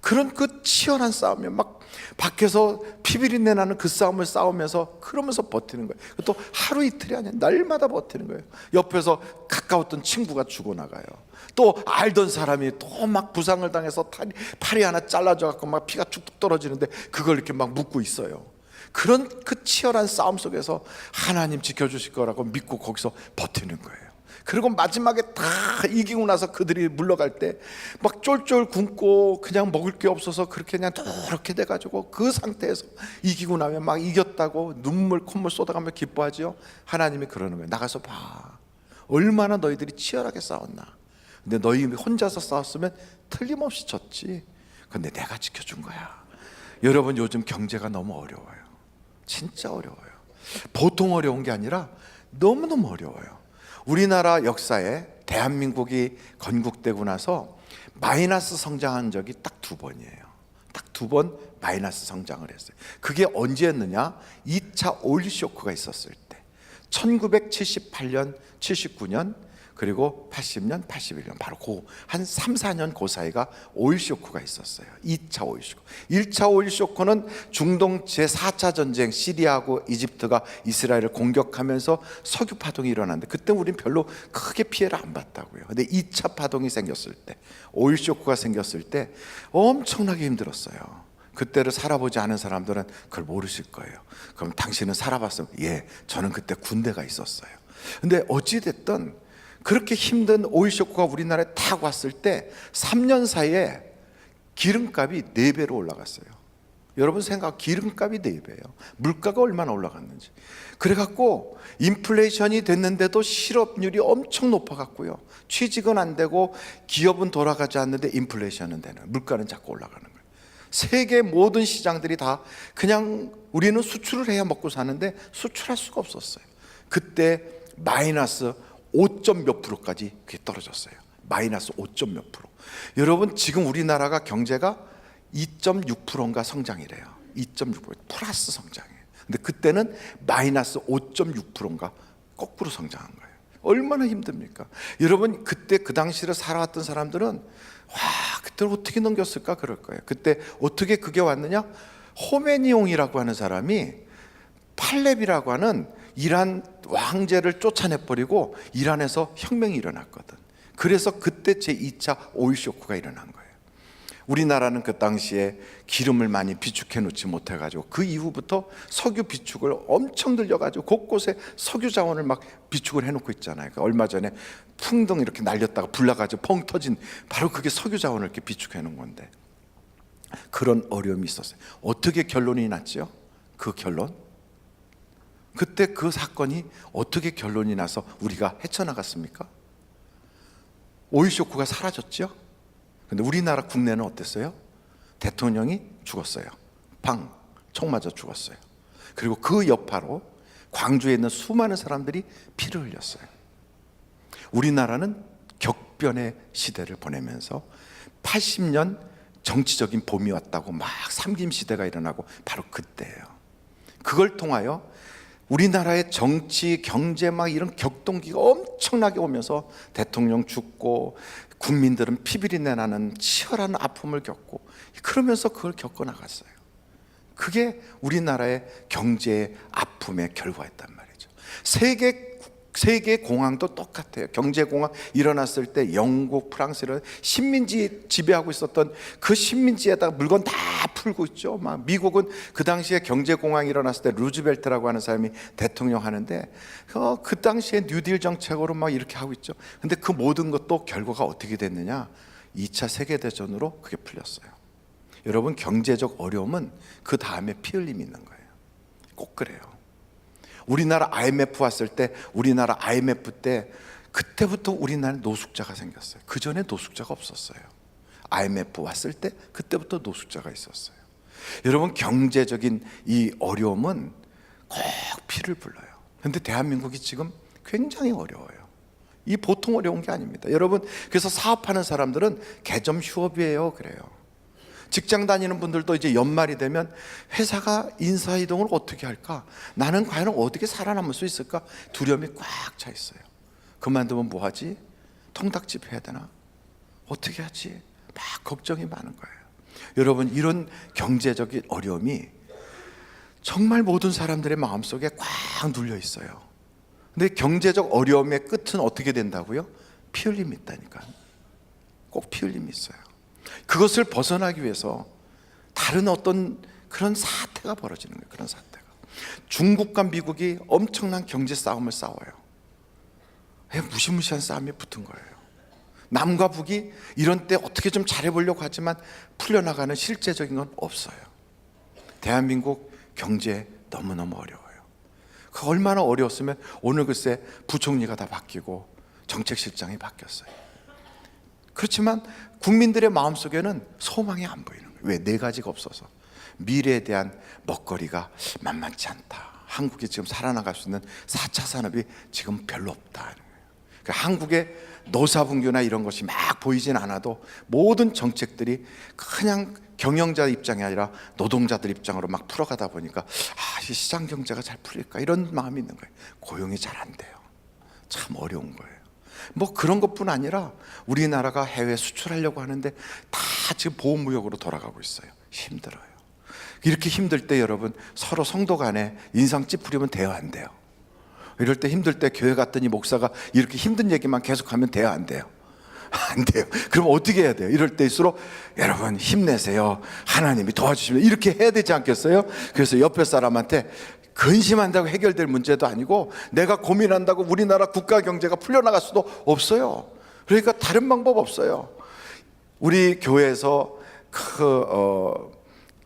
그런 그 치열한 싸움이요. 막 밖에서 피비린내 나는 그 싸움을 싸우면서 그러면서 버티는 거예요. 또 하루 이틀이 아니라 날마다 버티는 거예요. 옆에서 가까웠던 친구가 죽어나가요. 또 알던 사람이 또 막 부상을 당해서 팔이 하나 잘라져 갖고 막 피가 툭툭 떨어지는데 그걸 이렇게 막 묻고 있어요. 그런 그 치열한 싸움 속에서 하나님 지켜주실 거라고 믿고 거기서 버티는 거예요. 그리고 마지막에 다 이기고 나서 그들이 물러갈 때 막 쫄쫄 굶고 그냥 먹을 게 없어서 그렇게 그냥 이렇게 돼가지고 그 상태에서 이기고 나면 막 이겼다고 눈물 콧물 쏟아가며 기뻐하죠. 하나님이 그러는 거예요. 나가서 봐, 얼마나 너희들이 치열하게 싸웠나. 근데 너희 혼자서 싸웠으면 틀림없이 졌지. 근데 내가 지켜준 거야. 여러분 요즘 경제가 너무 어려워요. 진짜 어려워요. 보통 어려운 게 아니라 너무너무 어려워요. 우리나라 역사에 대한민국이 건국되고 나서 마이너스 성장한 적이 딱 2번이에요. 딱 2번 마이너스 성장을 했어요. 그게 언제였느냐? 2차 오일 쇼크가 있었을 때 1978년, 79년 그리고 80년, 81년 바로 한 3, 4년 그 사이가 오일 쇼크가 있었어요. 2차 오일 쇼크. 1차 오일 쇼크는 중동 제4차 전쟁, 시리아하고 이집트가 이스라엘을 공격하면서 석유 파동이 일어났는데 그때 우린 별로 크게 피해를 안 봤다고요. 근데 2차 파동이 생겼을 때, 오일 쇼크가 생겼을 때 엄청나게 힘들었어요. 그때를 살아보지 않은 사람들은 그걸 모르실 거예요. 그럼 당신은 살아봤으면, 예, 저는 그때 군대가 있었어요. 근데 어찌됐든 그렇게 힘든 오일 쇼크가 우리나라에 딱 왔을 때 3년 사이에 기름값이 4배로 올라갔어요. 여러분 생각, 기름값이 4배예요. 물가가 얼마나 올라갔는지. 그래갖고 인플레이션이 됐는데도 실업률이 엄청 높아갔고요. 취직은 안 되고 기업은 돌아가지 않는데 인플레이션은 되는, 물가는 자꾸 올라가는 거예요. 세계 모든 시장들이 다 그냥 우리는 수출을 해야 먹고 사는데 수출할 수가 없었어요. 그때 마이너스 5점 몇 프로까지 그게 떨어졌어요. 마이너스 5점 몇 프로. 여러분 지금 우리나라가 경제가 2.6%인가 성장이래요. 2.6% 플러스 성장해요. 근데 그때는 마이너스 5.6%인가 거꾸로 성장한 거예요. 얼마나 힘듭니까? 여러분, 그때 그 당시를 살아왔던 사람들은 와, 그때를 어떻게 넘겼을까 그럴 거예요. 그때 어떻게 그게 왔느냐? 호메니옹이라고 하는 사람이 팔렙이라고 하는 이란 왕제를 쫓아내버리고 이란에서 혁명이 일어났거든. 그래서 그때 제2차 오일 쇼크가 일어난 거예요. 우리나라는 그 당시에 기름을 많이 비축해 놓지 못해가지고 그 이후부터 석유 비축을 엄청 늘려가지고 곳곳에 석유 자원을 막 비축을 해놓고 있잖아요. 그러니까 얼마 전에 풍덩 이렇게 날렸다가 불나가지고 펑 터진 바로 그게 석유 자원을 이렇게 비축해 놓은 건데, 그런 어려움이 있었어요. 어떻게 결론이 났죠? 그 결론? 그때 그 사건이 어떻게 결론이 나서 우리가 헤쳐나갔습니까? 오일 쇼크가 사라졌죠? 근데 우리나라 국내는 어땠어요? 대통령이 죽었어요. 총 맞아 죽었어요. 그리고 그 여파로 광주에 있는 수많은 사람들이 피를 흘렸어요. 우리나라는 격변의 시대를 보내면서 80년 정치적인 봄이 왔다고 막 삼김 시대가 일어나고 바로 그때예요. 그걸 통하여 우리나라의 정치, 경제 막 이런 격동기가 엄청나게 오면서 대통령 죽고 국민들은 피비린내 나는 치열한 아픔을 겪고, 그러면서 그걸 겪어 나갔어요. 그게 우리나라의 경제의 아픔의 결과였단 말이죠. 세계 공황도 똑같아요. 경제 공황 일어났을 때 영국, 프랑스 이런 식민지 지배하고 있었던 그 식민지에다가 물건 다 풀고 있죠. 막 미국은 그 당시에 경제 공황이 일어났을 때 루즈벨트라고 하는 사람이 대통령 하는데 그 당시에 뉴딜 정책으로 막 이렇게 하고 있죠. 근데 그 모든 것도 결과가 어떻게 됐느냐? 2차 세계대전으로 그게 풀렸어요. 여러분, 경제적 어려움은 그 다음에 피 흘림이 있는 거예요. 꼭 그래요. 우리나라 IMF 왔을 때, 우리나라 IMF 때 그때부터 우리나라에 노숙자가 생겼어요. 그 전에 노숙자가 없었어요. IMF 왔을 때 그때부터 노숙자가 있었어요. 여러분, 경제적인 이 어려움은 꼭 피를 불러요. 그런데 대한민국이 지금 굉장히 어려워요. 이 보통 어려운 게 아닙니다. 여러분, 그래서 사업하는 사람들은 개점 휴업이에요. 그래요. 직장 다니는 분들도 이제 연말이 되면 회사가 인사이동을 어떻게 할까? 나는 과연 어떻게 살아남을 수 있을까? 두려움이 꽉 차 있어요. 그만두면 뭐 하지? 통닭집 해야 되나? 어떻게 하지? 막 걱정이 많은 거예요. 여러분, 이런 경제적인 어려움이 정말 모든 사람들의 마음속에 꽉 눌려 있어요. 근데 경제적 어려움의 끝은 어떻게 된다고요? 피 흘림이 있다니까. 꼭 피 흘림이 있어요. 그것을 벗어나기 위해서 다른 어떤 그런 사태가 벌어지는 거예요. 그런 사태가. 중국과 미국이 엄청난 경제 싸움을 싸워요. 무시무시한 싸움이 붙은 거예요. 남과 북이 이런 때 어떻게 좀 잘해보려고 하지만 풀려나가는 실제적인 건 없어요. 대한민국 경제 너무너무 어려워요. 그 얼마나 어려웠으면 오늘 글쎄 부총리가 다 바뀌고 정책실장이 바뀌었어요. 그렇지만 국민들의 마음속에는 소망이 안 보이는 거예요. 왜? 네 가지가 없어서. 미래에 대한 먹거리가 만만치 않다. 한국이 지금 살아나갈 수 있는 4차 산업이 지금 별로 없다. 그러니까 한국의 노사분규나 이런 것이 막 보이진 않아도 모든 정책들이 그냥 경영자 입장이 아니라 노동자들 입장으로 막 풀어가다 보니까 이 시장 경제가 잘 풀릴까 이런 마음이 있는 거예요. 고용이 잘 안 돼요. 참 어려운 거예요. 뭐 그런 것뿐 아니라 우리나라가 해외 수출하려고 하는데 다 지금 보호무역으로 돌아가고 있어요. 힘들어요. 이렇게 힘들 때 여러분, 서로 성도 간에 인상 찌푸리면 돼요, 안 돼요? 이럴 때 힘들 때 교회 갔더니 목사가 이렇게 힘든 얘기만 계속하면 돼요, 안 돼요? 안 돼요. 그럼 어떻게 해야 돼요? 이럴 때일수록 여러분 힘내세요. 하나님이 도와주시면 이렇게 해야 되지 않겠어요? 그래서 옆에 사람한테 근심한다고 해결될 문제도 아니고 내가 고민한다고 우리나라 국가 경제가 풀려나갈 수도 없어요. 그러니까 다른 방법 없어요. 우리 교회에서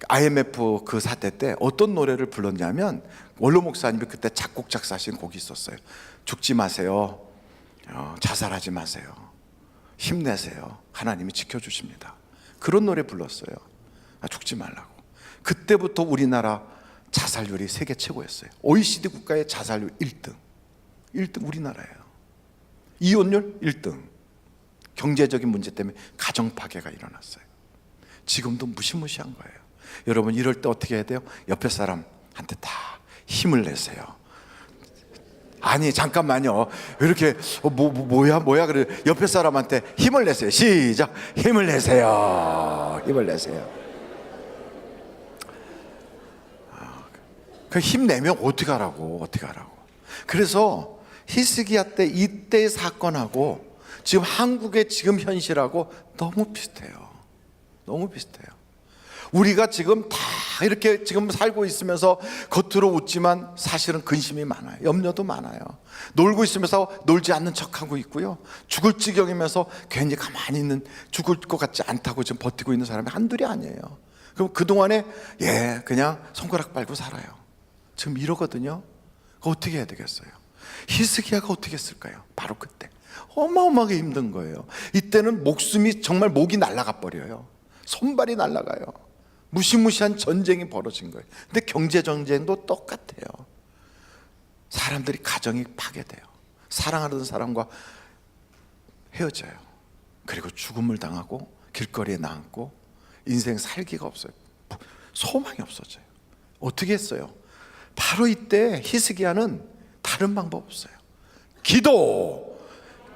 IMF 그 사태 때 어떤 노래를 불렀냐면 원로 목사님이 그때 작곡 작사하신 곡이 있었어요. 죽지 마세요. 자살하지 마세요. 힘내세요. 하나님이 지켜주십니다. 그런 노래 불렀어요. 죽지 말라고. 그때부터 우리나라 자살률이 세계 최고였어요. OECD 국가의 자살률 1등. 1등 우리나라예요. 이혼율 1등. 경제적인 문제 때문에 가정 파괴가 일어났어요. 지금도 무시무시한 거예요. 여러분 이럴 때 어떻게 해야 돼요? 옆에 사람한테 다 힘을 내세요. 아니 잠깐만요. 왜 이렇게 뭐야 그래. 옆에 사람한테 힘을 내세요. 시작. 힘을 내세요. 힘을 내세요. 그 힘 내면 어떻게 하라고. 그래서 히스기야 때 이때의 사건하고 지금 한국의 지금 현실하고 너무 비슷해요. 너무 비슷해요. 우리가 지금 다 이렇게 지금 살고 있으면서 겉으로 웃지만 사실은 근심이 많아요. 염려도 많아요. 놀고 있으면서 놀지 않는 척하고 있고요. 죽을 지경이면서 괜히 가만히 있는, 죽을 것 같지 않다고 지금 버티고 있는 사람이 한둘이 아니에요. 그럼 그동안에 그냥 손가락 빨고 살아요. 지금 이러거든요. 어떻게 해야 되겠어요? 히스기야가 어떻게 했을까요? 바로 그때 어마어마하게 힘든 거예요. 이때는 목숨이 정말 목이 날아가 버려요. 손발이 날아가요. 무시무시한 전쟁이 벌어진 거예요. 근데 경제 전쟁도 똑같아요. 사람들이 가정이 파괴돼요. 사랑하는 사람과 헤어져요. 그리고 죽음을 당하고 길거리에 나앉고 인생 살기가 없어요. 소망이 없어져요. 어떻게 했어요? 바로 이때 히스기야는 다른 방법 없어요.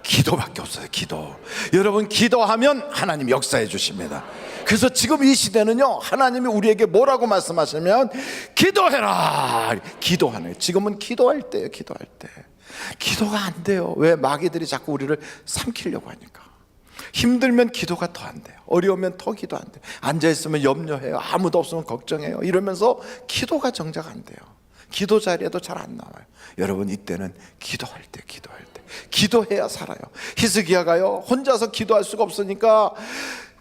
기도밖에 없어요. 기도. 여러분 기도하면 하나님 역사해 주십니다. 그래서 지금 이 시대는요, 하나님이 우리에게 뭐라고 말씀하시면 기도해라. 기도하네. 지금은 기도할 때예요. 기도할 때. 기도가 안 돼요. 왜? 마귀들이 자꾸 우리를 삼키려고 하니까. 힘들면 기도가 더 안 돼요. 어려우면 더 기도 안 돼요. 앉아있으면 염려해요. 아무도 없으면 걱정해요. 이러면서 기도가 정작 안 돼요. 기도 자리에도 잘 안 나와요. 여러분 이때는 기도할 때 기도해야 살아요. 히스기야가요 혼자서 기도할 수가 없으니까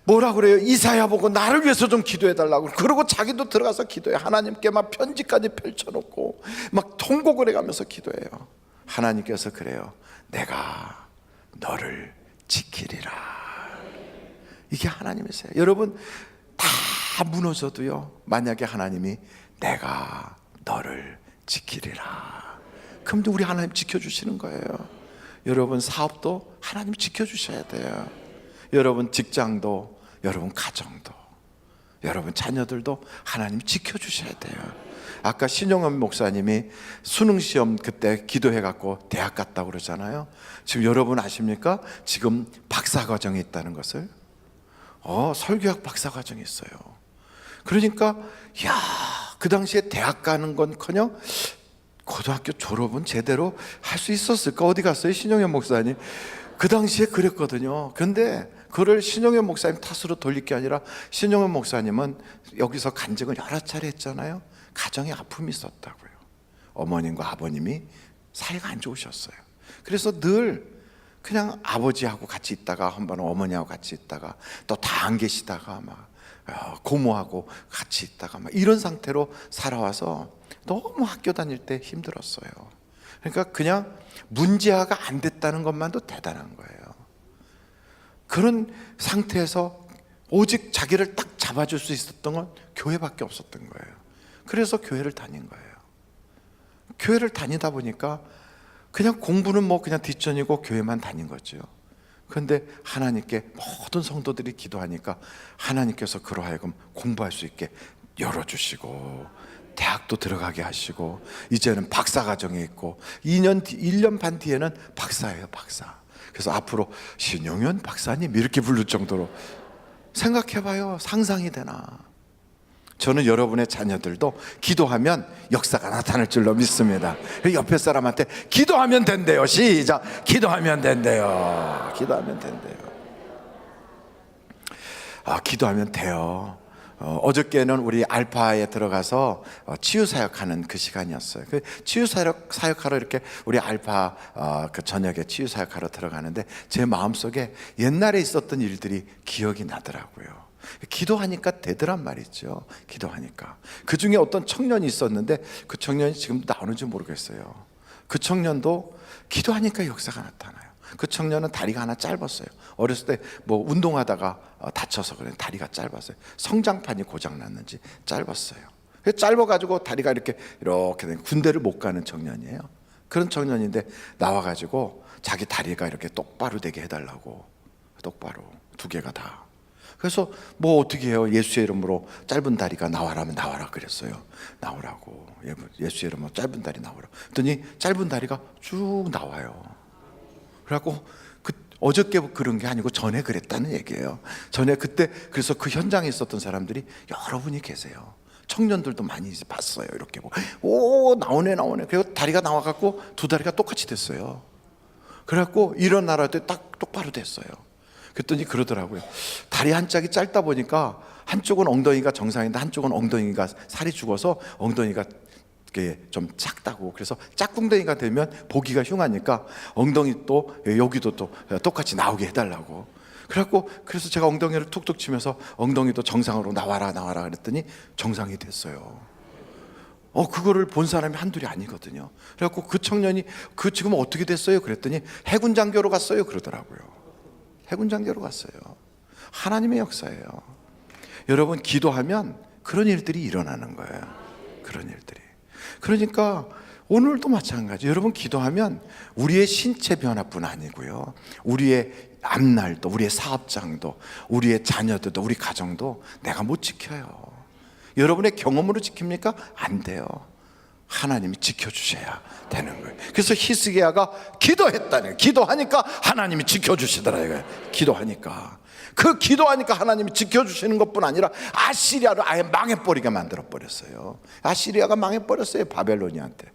뭐라 그래요? 이사야 보고 나를 위해서 좀 기도해 달라고. 그러고 자기도 들어가서 기도해. 하나님께 막 편지까지 펼쳐놓고 막 통곡을 해가면서 기도해요. 하나님께서 그래요. 내가 너를 지키리라. 이게 하나님이세요. 여러분 다 무너져도요, 만약에 하나님이 내가 너를 지키리라, 그럼 우리 하나님 지켜주시는 거예요. 여러분 사업도 하나님 지켜주셔야 돼요. 여러분 직장도, 여러분 가정도, 여러분 자녀들도 하나님 지켜주셔야 돼요. 아까 신용현 목사님이 수능시험 그때 기도해갖고 대학 갔다고 그러잖아요. 지금 여러분 아십니까? 지금 박사과정이 있다는 것을. 설교학 박사과정이 있어요. 그러니까 그 당시에 대학 가는 건커녕 고등학교 졸업은 제대로 할 수 있었을까? 어디 갔어요? 신용현 목사님. 그 당시에 그랬거든요. 근데 그걸 신용현 목사님 탓으로 돌릴 게 아니라, 신용현 목사님은 여기서 간증을 여러 차례 했잖아요. 가정에 아픔이 있었다고요. 어머님과 아버님이 사이가 안 좋으셨어요. 그래서 늘 그냥 아버지하고 같이 있다가 한 번은 어머니하고 같이 있다가 또 다 안 계시다가 막 고모하고 같이 있다가 막 이런 상태로 살아와서 너무 학교 다닐 때 힘들었어요. 그러니까 그냥 문제화가 안 됐다는 것만도 대단한 거예요. 그런 상태에서 오직 자기를 딱 잡아줄 수 있었던 건 교회밖에 없었던 거예요. 그래서 교회를 다닌 거예요. 교회를 다니다 보니까 그냥 공부는 뭐 그냥 뒷전이고 교회만 다닌 거죠. 그런데 하나님께 모든 성도들이 기도하니까 하나님께서 그로 하여금 공부할 수 있게 열어주시고 대학도 들어가게 하시고 이제는 박사과정에 있고 1년 반 뒤에는 박사예요. 박사. 그래서 앞으로 신용현 박사님 이렇게 부를 정도로, 생각해봐요. 상상이 되나? 저는 여러분의 자녀들도 기도하면 역사가 나타날 줄로 믿습니다. 옆에 사람한테 기도하면 된대요. 시작. 기도하면 된대요. 기도하면 된대요. 기도하면 돼요. 어저께는 우리 알파에 들어가서 치유사역하는 그 시간이었어요. 그 치유사역하러 이렇게 우리 알파 그 저녁에 치유사역하러 들어가는데 제 마음속에 옛날에 있었던 일들이 기억이 나더라고요. 기도하니까 되더란 말이죠. 기도하니까. 그 중에 어떤 청년이 있었는데 그 청년이 지금 나오는지 모르겠어요. 그 청년도 기도하니까 역사가 나타나요. 그 청년은 다리가 하나 짧았어요. 어렸을 때 뭐 운동하다가 다쳐서 그래. 다리가 짧았어요. 성장판이 고장났는지 짧았어요. 짧아가지고 다리가 이렇게 된 군대를 못 가는 청년이에요. 그런 청년인데 나와가지고 자기 다리가 이렇게 똑바로 되게 해달라고. 똑바로 두 개가 다. 그래서 뭐 어떻게 해요? 예수의 이름으로 짧은 다리가 나와라면 나와라 그랬어요. 나오라고. 예수의 이름으로 짧은 다리 나오라. 그랬더니 짧은 다리가 쭉 나와요. 그래갖고 어저께 그런 게 아니고 전에 그랬다는 얘기예요. 전에 그때 그래서 그 현장에 있었던 사람들이 여러분이 계세요. 청년들도 많이 봤어요. 이렇게 보고 오 나오네. 그리고 다리가 나와갖고 두 다리가 똑같이 됐어요. 그래갖고 일어나라 때 딱 똑바로 됐어요. 그랬더니 그러더라고요. 다리 한 짝이 짧다 보니까 한쪽은 엉덩이가 정상인데 한쪽은 엉덩이가 살이 죽어서 엉덩이가 좀 작다고. 그래서 짝꿍덩이가 되면 보기가 흉하니까 엉덩이 또 여기도 또 똑같이 나오게 해달라고. 그래서 제가 엉덩이를 툭툭 치면서 엉덩이도 정상으로 나와라 그랬더니 정상이 됐어요. 그거를 본 사람이 한둘이 아니거든요. 그래갖고 그 청년이 지금 어떻게 됐어요? 그랬더니 해군 장교로 갔어요. 그러더라고요. 해군 장교로 갔어요. 하나님의 역사예요. 여러분 기도하면 그런 일들이 일어나는 거예요. 그런 일들이. 그러니까 오늘도 마찬가지. 여러분 기도하면 우리의 신체 변화뿐 아니고요, 우리의 앞날도, 우리의 사업장도, 우리의 자녀들도, 우리 가정도 내가 못 지켜요. 여러분의 경험으로 지킵니까? 안 돼요. 하나님이 지켜주셔야 되는 거예요. 그래서 히스기야가 기도했다는, 기도하니까 하나님이 지켜주시더라 이거예요. 기도하니까 하나님이 지켜주시는 것뿐 아니라 아시리아를 아예 망해버리게 만들어버렸어요. 아시리아가 망해버렸어요, 바벨로니아한테.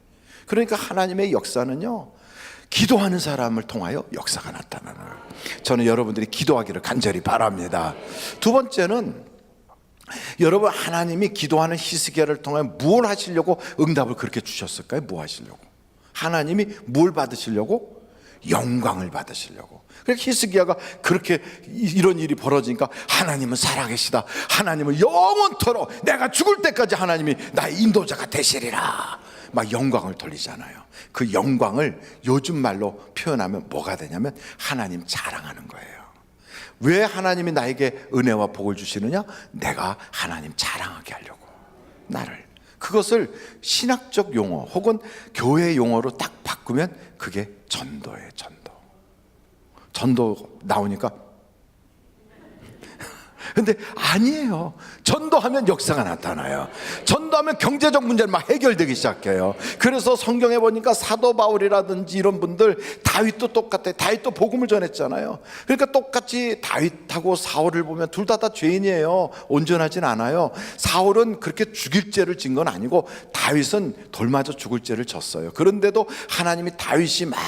그러니까 하나님의 역사는요, 기도하는 사람을 통하여 역사가 나타나는 거예요. 저는 여러분들이 기도하기를 간절히 바랍니다. 두 번째는, 여러분 하나님이 기도하는 히스기야를 통해 무엇을 하시려고 응답을 그렇게 주셨을까요? 뭐 하시려고? 하나님이 뭘 받으시려고? 영광을 받으시려고. 그러니까 히스기야가 그렇게 이런 일이 벌어지니까 하나님은 살아계시다, 하나님은 영원토록 내가 죽을 때까지 하나님이 나의 인도자가 되시리라 막 영광을 돌리잖아요. 그 영광을 요즘 말로 표현하면 뭐가 되냐면 하나님 자랑하는 거예요. 왜 하나님이 나에게 은혜와 복을 주시느냐? 내가 하나님 자랑하게 하려고. 나를. 그것을 신학적 용어 혹은 교회 용어로 딱 바꾸면 그게 전도예요. 전도 나오니까 근데 아니에요. 전도하면 역사가 나타나요. 전도하면 경제적 문제는 막 해결되기 시작해요. 그래서 성경에 보니까 사도 바울이라든지 이런 분들, 다윗도 똑같아요. 다윗도 복음을 전했잖아요. 그러니까 똑같이 다윗하고 사울을 보면 둘 다 죄인이에요. 온전하진 않아요. 사울은 그렇게 죽일 죄를 진 건 아니고 다윗은 돌 맞아 죽을 죄를 졌어요. 그런데도 하나님이 다윗이 막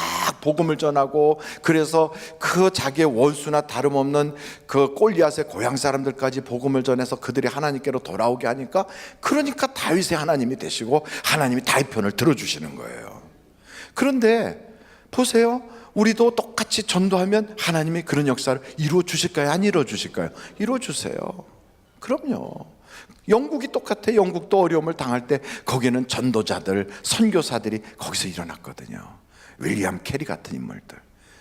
복음을 전하고, 그래서 그 자기의 원수나 다름없는 그 골리앗의 고향 사람들까지 복음을 전해서 그들이 하나님께로 돌아오게 하니까, 그러니까 다윗의 하나님이 되시고 하나님이 다윗 편을 들어주시는 거예요. 그런데 보세요, 우리도 똑같이 전도하면 하나님이 그런 역사를 이루어 주실까요? 안 이루어 주실까요? 이루어 주세요. 그럼요. 영국이 똑같아요. 영국도 어려움을 당할 때 거기는 전도자들, 선교사들이 거기서 일어났거든요. 윌리엄 캐리 같은 인물들.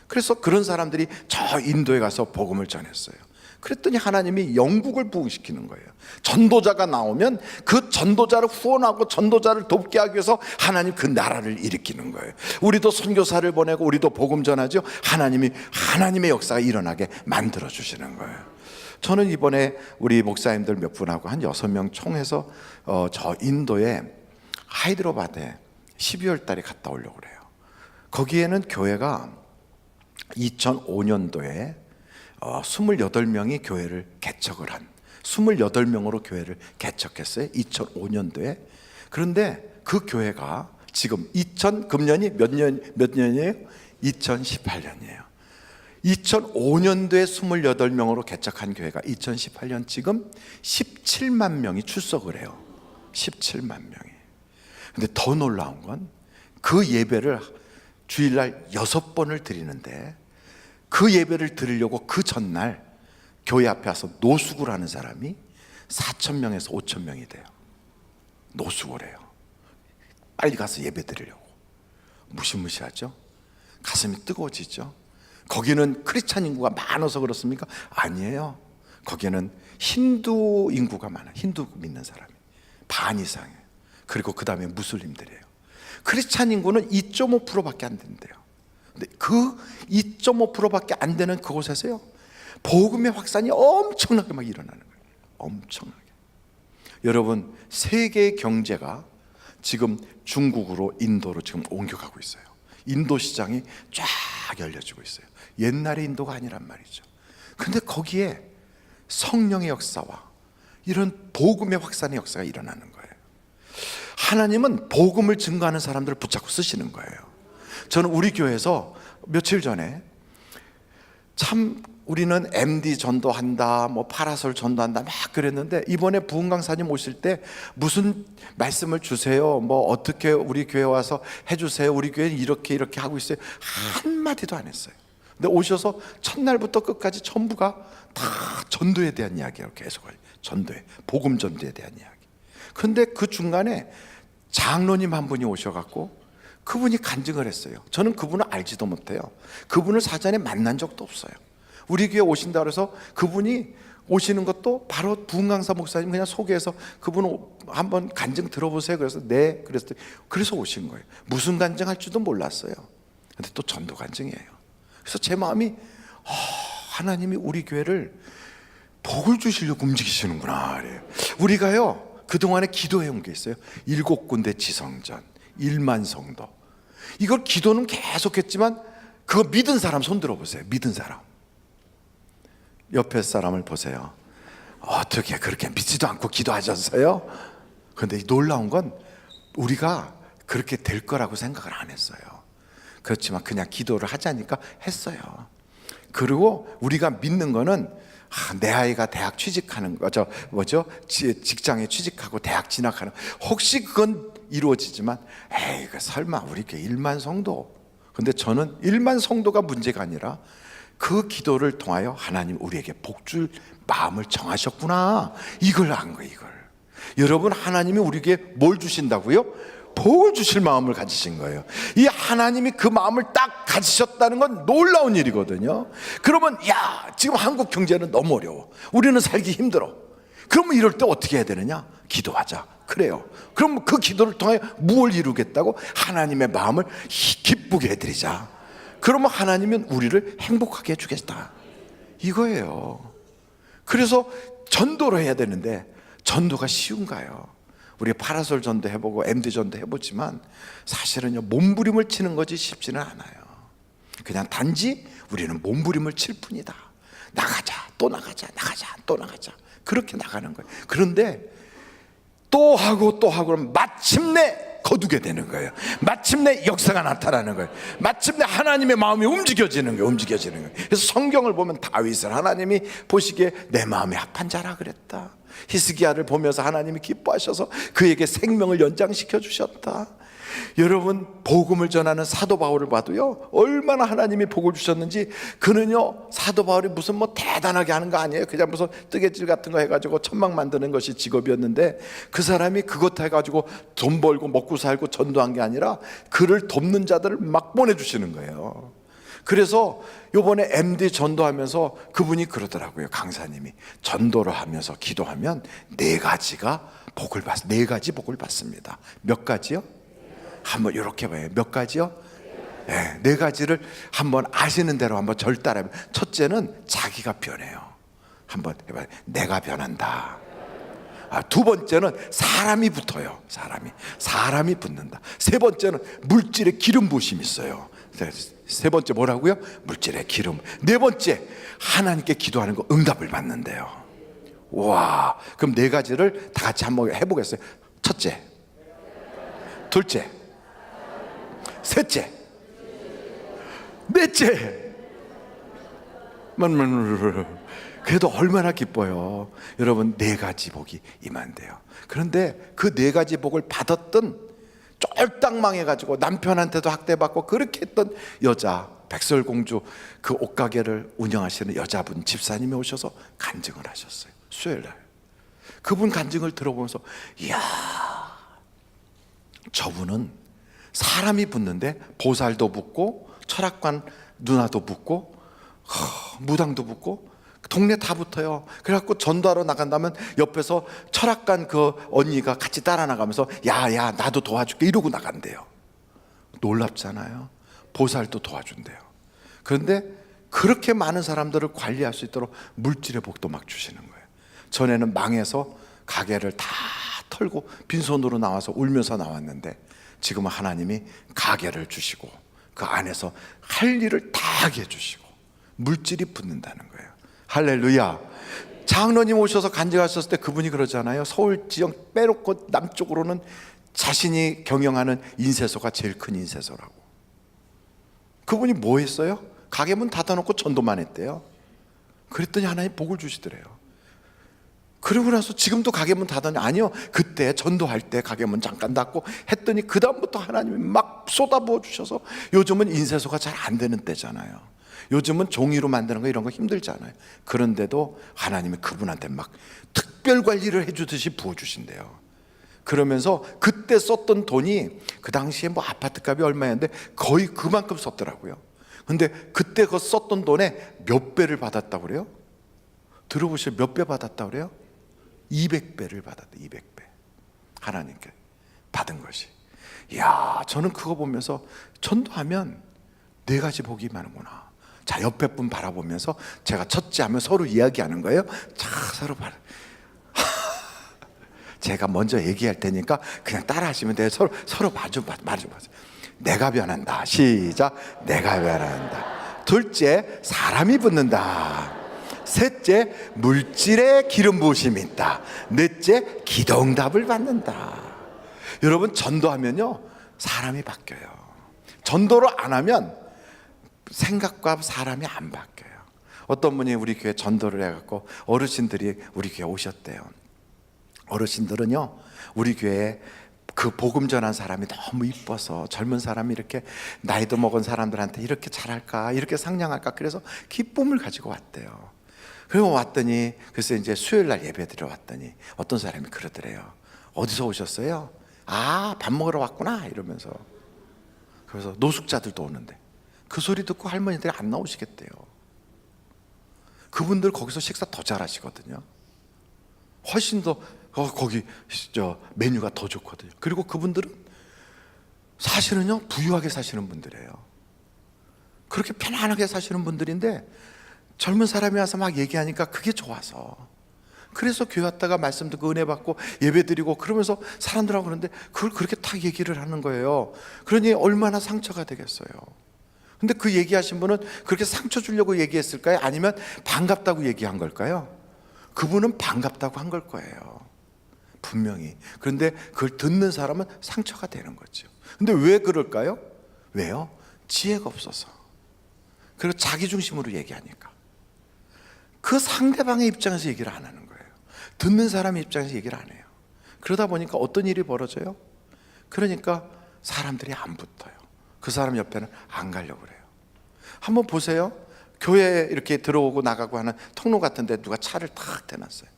그래서 그런 사람들이 저 인도에 가서 복음을 전했어요. 그랬더니 하나님이 영국을 부흥시키는 거예요. 전도자가 나오면 그 전도자를 후원하고 전도자를 돕게 하기 위해서 하나님 그 나라를 일으키는 거예요. 우리도 선교사를 보내고 우리도 복음 전하죠. 하나님이 하나님의 역사가 일어나게 만들어 주시는 거예요. 저는 이번에 우리 목사님들 몇 분하고 한 6명 총해서 저 인도의 하이드라바드에 12월 달에 갔다 오려고 그래요. 거기에는 교회가 2005년도에 28명이 교회를 개척을 한, 28명으로 교회를 개척했어요. 2005년도에. 그런데 그 교회가 지금 금년이 몇 년이에요? 2018년이에요. 2005년도에 28명으로 개척한 교회가 2018년 지금 17만 명이 출석을 해요. 17만 명이. 근데 더 놀라운 건 그 예배를 주일날 6번을 드리는데, 그 예배를 드리려고 그 전날 교회 앞에 와서 노숙을 하는 사람이 4,000명에서 5,000명이 돼요. 노숙을 해요. 빨리 가서 예배 드리려고. 무시무시하죠? 가슴이 뜨거워지죠? 거기는 크리스찬 인구가 많아서 그렇습니까? 아니에요. 거기는 힌두 인구가 많아요. 힌두 믿는 사람이 반 이상이에요. 그리고 그 다음에 무슬림들이에요. 크리스찬 인구는 2.5%밖에 안 된대요. 근데 그 2.5%밖에 안 되는 그곳에서요, 복음의 확산이 엄청나게 막 일어나는 거예요. 엄청나게. 여러분, 세계 경제가 지금 중국으로 인도로 지금 옮겨가고 있어요. 인도 시장이 쫙 열려지고 있어요. 옛날의 인도가 아니란 말이죠. 근데 거기에 성령의 역사와 이런 복음의 확산의 역사가 일어나는 거예요. 하나님은 복음을 증거하는 사람들을 붙잡고 쓰시는 거예요. 저는 우리 교회에서 며칠 전에 참 우리는 MD 전도한다, 뭐 파라솔 전도한다 막 그랬는데, 이번에 부흥 강사님 오실 때 무슨 말씀을 주세요, 뭐 어떻게 우리 교회 와서 해주세요, 우리 교회는 이렇게 하고 있어요, 한마디도 안 했어요. 근데 오셔서 첫날부터 끝까지 전부가 다 전도에 대한 이야기예요. 계속 전도에, 복음 전도에 대한 이야기. 근데 그 중간에 장로님 한 분이 오셔갖고 그분이 간증을 했어요. 저는 그분을 알지도 못해요. 그분을 사전에 만난 적도 없어요. 우리 교회 오신다 그래서 그분이 오시는 것도 바로 부흥 강사 목사님 그냥 소개해서 그분 한번 간증 들어보세요. 그래서 네, 그래서 오신 거예요. 무슨 간증할지도 몰랐어요. 근데 또 전도 간증이에요. 그래서 제 마음이 하나님이 우리 교회를 복을 주시려고 움직이시는구나. 그래요. 우리가요 그동안에 기도해 온 게 있어요. 7군데 지성전, 1만 성도. 이걸 기도는 계속했지만 그거 믿은 사람 손 들어보세요. 믿은 사람. 옆에 사람을 보세요. 어떻게 그렇게 믿지도 않고 기도하셨어요? 그런데 놀라운 건 우리가 그렇게 될 거라고 생각을 안 했어요. 그렇지만 그냥 기도를 하자니까 했어요. 그리고 우리가 믿는 거는 내 아이가 대학 취직하는 거, 직장에 취직하고 대학 진학하는, 혹시 그건 이루어지지만 에이 그 설마 우리 교회 1만 성도. 근데 저는 1만 성도가 문제가 아니라 그 기도를 통하여 하나님 우리에게 복 줄 마음을 정하셨구나, 이걸 안 거예요. 이걸. 여러분, 하나님이 우리에게 뭘 주신다고요? 복을 주실 마음을 가지신 거예요. 이 하나님이 그 마음을 딱 가지셨다는 건 놀라운 일이거든요. 그러면 지금 한국 경제는 너무 어려워, 우리는 살기 힘들어. 그러면 이럴 때 어떻게 해야 되느냐? 기도하자. 그래요. 그럼 그 기도를 통해 무엇을 이루겠다고? 하나님의 마음을 기쁘게 해드리자. 그러면 하나님은 우리를 행복하게 해주겠다, 이거예요. 그래서 전도를 해야 되는데 전도가 쉬운가요? 우리가 파라솔 전도 해보고 MD 전도 해보지만 사실은요 몸부림을 치는 거지 쉽지는 않아요. 그냥 단지 우리는 몸부림을 칠 뿐이다. 나가자, 또 나가자, 나가자, 또 나가자, 그렇게 나가는 거예요. 그런데 또 하고 또 하고 그러면 마침내 거두게 되는 거예요. 마침내 역사가 나타나는 거예요. 마침내 하나님의 마음이 움직여지는 거예요. 그래서 성경을 보면 다윗을 하나님이 보시기에 내 마음에 합한 자라 그랬다. 히스기야를 보면서 하나님이 기뻐하셔서 그에게 생명을 연장시켜 주셨다. 여러분, 복음을 전하는 사도 바울을 봐도요 얼마나 하나님이 복을 주셨는지. 그는요 사도 바울이 무슨 뭐 대단하게 하는 거 아니에요. 그냥 무슨 뜨개질 같은 거 해가지고 천막 만드는 것이 직업이었는데 그 사람이 그것 해가지고 돈 벌고 먹고 살고 전도한 게 아니라 그를 돕는 자들을 막 보내주시는 거예요. 그래서 요번에 MD 전도하면서 그분이 그러더라고요. 강사님이 전도를 하면서 기도하면 네 가지 복을 받습니다. 몇 가지요? 한번 이렇게 봐요. 몇 가지요? 네 가지를 한번 아시는 대로 한번 절 따라해요. 첫째는 자기가 변해요. 한번 해봐요. 내가 변한다. 두 번째는 사람이 붙어요. 사람이 붙는다. 세 번째는 물질의 기름 부으심이 있어요. 세 번째 뭐라고요? 물질의 기름. 네 번째 하나님께 기도하는 거 응답을 받는데요. 와, 그럼 네 가지를 다 같이 한번 해보겠어요. 첫째, 둘째, 셋째, 넷째. 그래도 얼마나 기뻐요. 여러분, 네 가지 복이 임한대요. 그런데 그 네 가지 복을 받았던 쫄딱 망해가지고 남편한테도 학대받고 그렇게 했던 여자, 백설공주 그 옷가게를 운영하시는 여자분 집사님이 오셔서 간증을 하셨어요. 수요일날 그분 간증을 들어보면서 이야, 저분은 사람이 붙는데 보살도 붙고 철학관 누나도 붙고 무당도 붙고 동네 다 붙어요. 그래갖고 전도하러 나간다면 옆에서 철학관 그 언니가 같이 따라 나가면서 야 나도 도와줄게 이러고 나간대요. 놀랍잖아요. 보살도 도와준대요. 그런데 그렇게 많은 사람들을 관리할 수 있도록 물질의 복도 막 주시는 거예요. 전에는 망해서 가게를 다 털고 빈손으로 나와서 울면서 나왔는데 지금은 하나님이 가게를 주시고 그 안에서 할 일을 다 하게 해주시고 물질이 붙는다는 거예요. 할렐루야. 장로님 오셔서 간증하셨을 때 그분이 그러잖아요. 서울 지역 빼놓고 남쪽으로는 자신이 경영하는 인쇄소가 제일 큰 인쇄소라고. 그분이 뭐 했어요? 가게 문 닫아놓고 전도만 했대요. 그랬더니 하나님 복을 주시더래요. 그러고 나서 지금도 가게 문 닫았냐? 아니요, 그때 전도할 때 가게 문 잠깐 닫고 했더니 그 다음부터 하나님이 막 쏟아부어 주셔서 요즘은 인쇄소가 잘 안 되는 때잖아요. 요즘은 종이로 만드는 거 이런 거 힘들잖아요. 그런데도 하나님이 그분한테 막 특별 관리를 해주듯이 부어주신대요. 그러면서 그때 썼던 돈이 그 당시에 뭐 아파트 값이 얼마였는데 거의 그만큼 썼더라고요. 근데 그때 그 썼던 돈에 몇 배를 받았다고 그래요? 들어보시면 몇 배 받았다고 그래요? 200배를 받았대. 200배 하나님께 받은 것이. 이야, 저는 그거 보면서 전도하면 네 가지 복이 많구나. 자, 옆에 분 바라보면서 제가 첫째 하면 서로 이야기하는 거예요. 자, 서로 바라. 제가 먼저 얘기할 테니까 그냥 따라 하시면 돼요. 서로 마주. 내가 변한다. 시작. 내가 변한다. 둘째, 사람이 붙는다. 셋째, 물질의 기름 부으심이 있다. 넷째, 기도응답을 받는다. 여러분, 전도하면요 사람이 바뀌어요. 전도를 안 하면 생각과 사람이 안 바뀌어요. 어떤 분이 우리 교회 전도를 해갖고 어르신들이 우리 교회 오셨대요. 어르신들은요 우리 교회에 그 복음 전한 사람이 너무 이뻐서 젊은 사람이 이렇게 나이도 먹은 사람들한테 이렇게 잘할까, 이렇게 상냥할까, 그래서 기쁨을 가지고 왔대요. 그리고 왔더니 글쎄 이제 수요일 날 예배 드려 왔더니 어떤 사람이 그러더래요. 어디서 오셨어요? 아, 밥 먹으러 왔구나 이러면서. 그래서 노숙자들도 오는데 그 소리 듣고 할머니들이 안 나오시겠대요. 그분들 거기서 식사 더 잘하시거든요. 훨씬 더 거기 메뉴가 더 좋거든요. 그리고 그분들은 사실은요 부유하게 사시는 분들이에요. 그렇게 편안하게 사시는 분들인데 젊은 사람이 와서 막 얘기하니까 그게 좋아서, 그래서 교회 왔다가 말씀 듣고 은혜 받고 예배 드리고 그러면서 사람들하고 그러는데 그걸 그렇게 딱 얘기를 하는 거예요. 그러니 얼마나 상처가 되겠어요. 근데 그 얘기하신 분은 그렇게 상처 주려고 얘기했을까요? 아니면 반갑다고 얘기한 걸까요? 그분은 반갑다고 한 걸 거예요, 분명히. 그런데 그걸 듣는 사람은 상처가 되는 거죠. 근데 왜 그럴까요? 왜요? 지혜가 없어서. 그리고 자기 중심으로 얘기하니까. 그 상대방의 입장에서 얘기를 안 하는 거예요. 듣는 사람의 입장에서 얘기를 안 해요. 그러다 보니까 어떤 일이 벌어져요? 그러니까 사람들이 안 붙어요. 그 사람 옆에는 안 가려고 그래요. 한번 보세요. 교회에 이렇게 들어오고 나가고 하는 통로 같은 데 누가 차를 탁 대놨어요.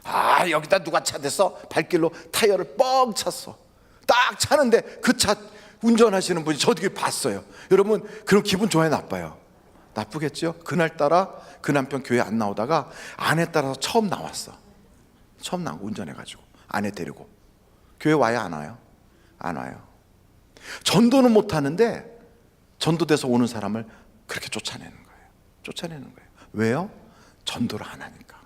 아, 여기다 누가 차 댔어? 발길로 타이어를 뻥 찼어. 딱 차는데 그 차 운전하시는 분이 저 뒤에 봤어요. 여러분, 그럼 기분 좋아요, 나빠요? 나쁘겠죠? 그날따라 그 남편 교회 안 나오다가 아내 따라서 처음 나왔어. 처음 나오고 운전해가지고 아내 데리고 교회 와요, 안 와요? 안 와요. 전도는 못하는데 전도돼서 오는 사람을 그렇게 쫓아내는 거예요. 쫓아내는 거예요. 왜요? 전도를 안 하니까.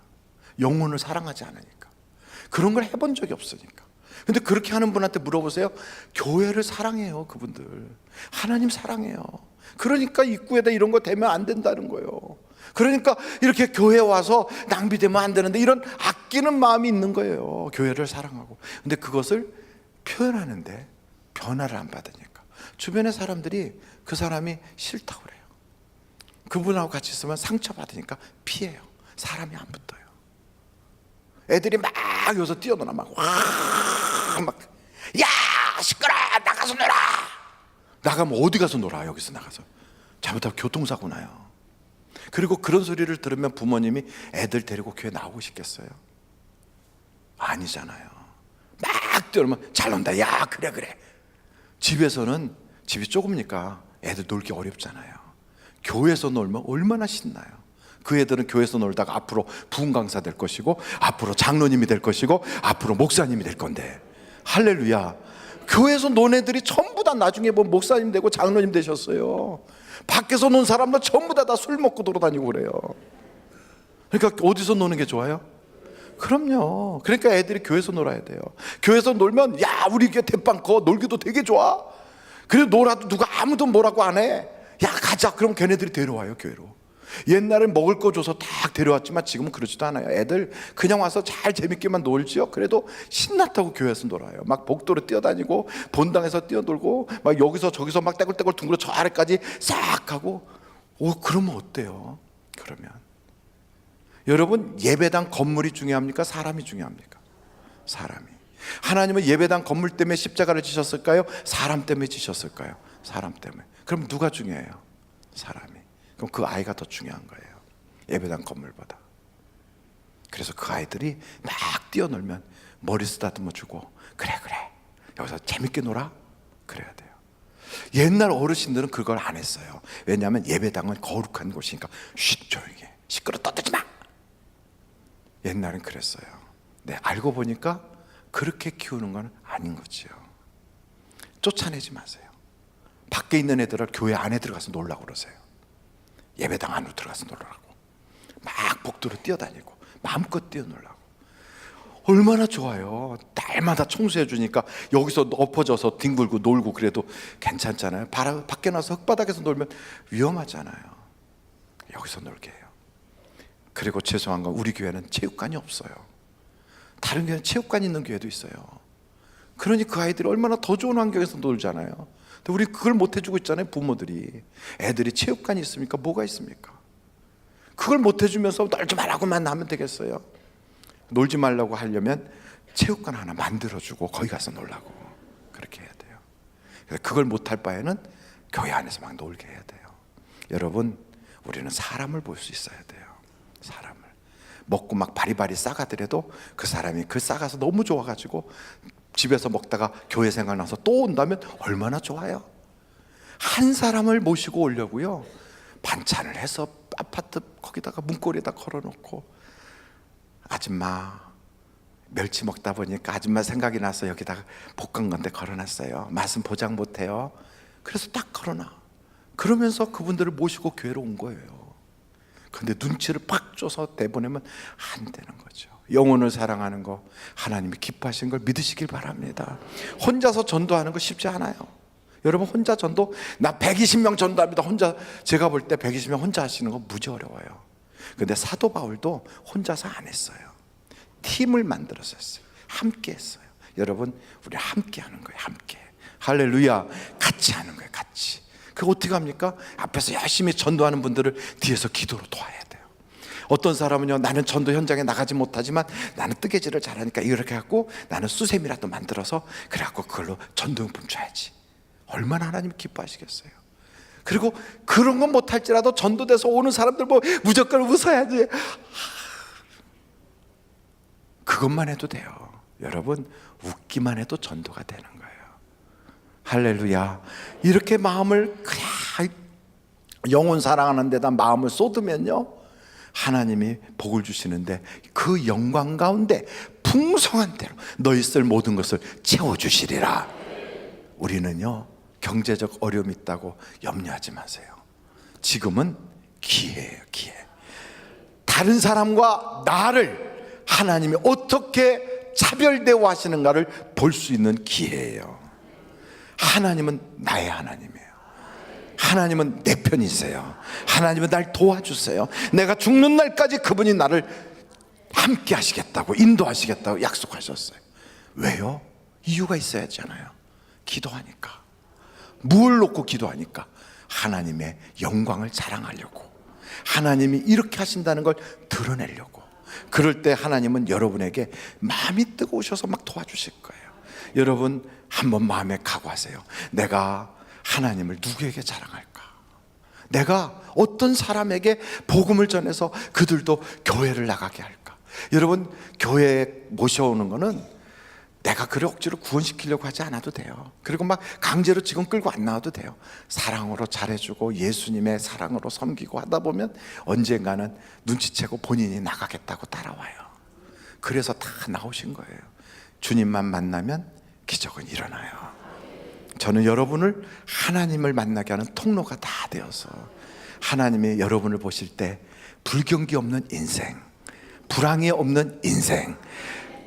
영혼을 사랑하지 않으니까. 그런 걸 해본 적이 없으니까. 근데 그렇게 하는 분한테 물어보세요. 교회를 사랑해요, 그분들. 하나님 사랑해요. 그러니까 입구에다 이런 거 대면 안 된다는 거예요. 그러니까 이렇게 교회 와서 낭비되면 안 되는데 이런 아끼는 마음이 있는 거예요, 교회를 사랑하고. 근데 그것을 표현하는데 변화를 안 받으니까 주변의 사람들이 그 사람이 싫다고 그래요. 그분하고 같이 있으면 상처받으니까 피해요. 사람이 안 붙어요. 애들이 막 여기서 뛰어노나 막 야, 시끄러, 나가서 놀아. 나가면 어디 가서 놀아? 여기서 나가서 잘못하면 교통사고 나요. 그리고 그런 소리를 들으면 부모님이 애들 데리고 교회 나오고 싶겠어요? 아니잖아요. 막 뛰어오면 잘 논다. 야, 그래. 집에서는 집이 좁으니까 애들 놀기 어렵잖아요. 교회에서 놀면 얼마나 신나요. 그 애들은 교회에서 놀다가 앞으로 부흥 강사 될 것이고 앞으로 장로님이 될 것이고 앞으로 목사님이 될 건데, 할렐루야. 교회에서 논 애들이 전부 다 나중에 뭐 목사님 되고 장로님 되셨어요. 밖에서 논 사람들 전부 다 술 먹고 돌아다니고 그래요. 그러니까 어디서 노는 게 좋아요? 그럼요. 그러니까 애들이 교회에서 놀아야 돼요. 교회에서 놀면 야 우리 교회 대빵 커, 놀기도 되게 좋아. 그래 놀아도 누가 아무도 뭐라고 안 해. 야 가자. 그럼 걔네들이 데려와요 교회로. 옛날엔 먹을 거 줘서 딱 데려왔지만 지금은 그러지도 않아요. 애들 그냥 와서 잘 재밌게만 놀지요. 그래도 신났다고 교회에서 놀아요. 막 복도로 뛰어다니고 본당에서 뛰어놀고 막 여기서 저기서 막 떼굴떼굴 둥그러 저 아래까지 싹 하고. 그러면 어때요? 그러면 여러분, 예배당 건물이 중요합니까? 사람이 중요합니까? 사람이. 하나님은 예배당 건물 때문에 십자가를 지셨을까요? 사람 때문에 지셨을까요? 사람 때문에. 그럼 누가 중요해요? 사람이. 그럼 그 아이가 더 중요한 거예요. 예배당 건물보다. 그래서 그 아이들이 막 뛰어놀면 머리 쓰다듬어 주고 그래 여기서 재밌게 놀아? 그래야 돼요. 옛날 어르신들은 그걸 안 했어요. 왜냐하면 예배당은 거룩한 곳이니까 쉿 조용히 해. 시끄러 떠들지 마. 옛날엔 그랬어요. 네, 알고 보니까 그렇게 키우는 건 아닌 거지요. 쫓아내지 마세요. 밖에 있는 애들을 교회 안에 들어가서 놀라고 그러세요. 예배당 안으로 들어가서 놀라고. 막 복도로 뛰어다니고 마음껏 뛰어놀라고. 얼마나 좋아요. 날마다 청소해 주니까 여기서 엎어져서 뒹굴고 놀고 그래도 괜찮잖아요. 밖에 나서 흙바닥에서 놀면 위험하잖아요. 여기서 놀게 해요. 그리고 죄송한 건 우리 교회는 체육관이 없어요. 다른 교회는 체육관이 있는 교회도 있어요. 그러니 그 아이들이 얼마나 더 좋은 환경에서 놀잖아요. 근데 우리 그걸 못 해주고 있잖아요. 부모들이. 애들이 체육관이 있습니까? 뭐가 있습니까? 그걸 못 해주면서 놀지 말라고만 하면 되겠어요? 놀지 말라고 하려면 체육관 하나 만들어주고 거기 가서 놀라고 그렇게 해야 돼요. 그래서 그걸 못할 바에는 교회 안에서 막 놀게 해야 돼요. 여러분, 우리는 사람을 볼 수 있어야 돼요. 사람을. 먹고 막 바리바리 싸가더라도 그 사람이 그 싸가서 너무 좋아가지고 집에서 먹다가 교회 생활 나서 또 온다면 얼마나 좋아요. 한 사람을 모시고 오려고요, 반찬을 해서 아파트 거기다가 문고리에다 걸어놓고, 아줌마 멸치 먹다 보니까 아줌마 생각이 나서 여기다가 볶은 건데 걸어놨어요. 맛은 보장 못해요. 그래서 딱 걸어놔. 그러면서 그분들을 모시고 교회로 온 거예요. 근데 눈치를 팍 줘서 내보내면 안 되는 거죠. 영혼을 사랑하는 거, 하나님이 기뻐하시는 걸 믿으시길 바랍니다. 혼자서 전도하는 거 쉽지 않아요. 여러분, 혼자 전도, 나 120명 전도합니다. 혼자, 제가 볼 때 120명 혼자 하시는 거 무지 어려워요. 근데 사도 바울도 혼자서 안 했어요. 팀을 만들어서 했어요. 함께 했어요. 여러분, 우리 함께 하는 거예요. 함께. 할렐루야. 같이 하는 거예요. 같이. 그거 어떻게 합니까? 앞에서 열심히 전도하는 분들을 뒤에서 기도로 도와야 돼요. 어떤 사람은요, 나는 전도 현장에 나가지 못하지만 나는 뜨개질을 잘하니까 이렇게 갖고 나는 수세미라도 만들어서 그래갖고 그걸로 전도용품 줘야지. 얼마나 하나님 기뻐하시겠어요. 그리고 그런 건 못할지라도 전도돼서 오는 사람들 뭐 무조건 웃어야지, 그것만 해도 돼요. 여러분, 웃기만 해도 전도가 되는 거예요. 할렐루야. 이렇게 마음을 그냥 영혼 사랑하는 데다 마음을 쏟으면요, 하나님이 복을 주시는데 그 영광 가운데 풍성한 대로 너희 쓸 모든 것을 채워주시리라. 우리는요, 경제적 어려움이 있다고 염려하지 마세요. 지금은 기회예요. 기회. 다른 사람과 나를 하나님이 어떻게 차별 대우하시는가를 볼 수 있는 기회예요. 하나님은 나의 하나님이에요. 하나님은 내 편이세요. 하나님은 날 도와주세요. 내가 죽는 날까지 그분이 나를 함께 하시겠다고, 인도하시겠다고 약속하셨어요. 왜요? 이유가 있어야 하잖아요. 기도하니까. 뭘 놓고 기도하니까? 하나님의 영광을 자랑하려고, 하나님이 이렇게 하신다는 걸 드러내려고. 그럴 때 하나님은 여러분에게 마음이 뜨거우셔서 막 도와주실 거예요. 여러분, 한번 마음에 각오하세요. 내가 하나님을 누구에게 자랑할까? 내가 어떤 사람에게 복음을 전해서 그들도 교회를 나가게 할까? 여러분, 교회에 모셔오는 거는 내가 그를 억지로 구원시키려고 하지 않아도 돼요. 그리고 막 강제로 지금 끌고 안 나와도 돼요. 사랑으로 잘해주고 예수님의 사랑으로 섬기고 하다 보면 언젠가는 눈치채고 본인이 나가겠다고 따라와요. 그래서 다 나오신 거예요. 주님만 만나면 기적은 일어나요. 저는 여러분을 하나님을 만나게 하는 통로가 다 되어서 하나님이 여러분을 보실 때 불경기 없는 인생, 불황이 없는 인생,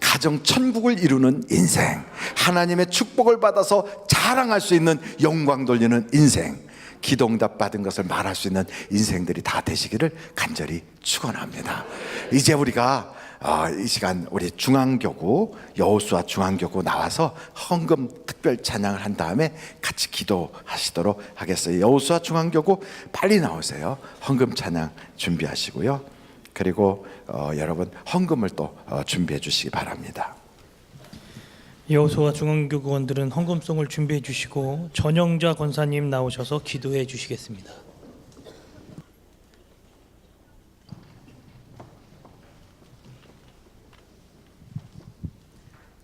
가정 천국을 이루는 인생, 하나님의 축복을 받아서 자랑할 수 있는 영광 돌리는 인생, 기도응답 받은 것을 말할 수 있는 인생들이 다 되시기를 간절히 축원합니다. 이제 우리가 이 시간 우리 중앙교구 여호수아 중앙교구 나와서 헌금 특별 찬양을 한 다음에 같이 기도하시도록 하겠어요. 여호수아 중앙교구 빨리 나오세요. 헌금 찬양 준비하시고요. 그리고 여러분 헌금을 또 준비해 주시기 바랍니다. 여호수아 중앙교구원들은 헌금송을 준비해 주시고 전영자 권사님 나오셔서 기도해 주시겠습니다.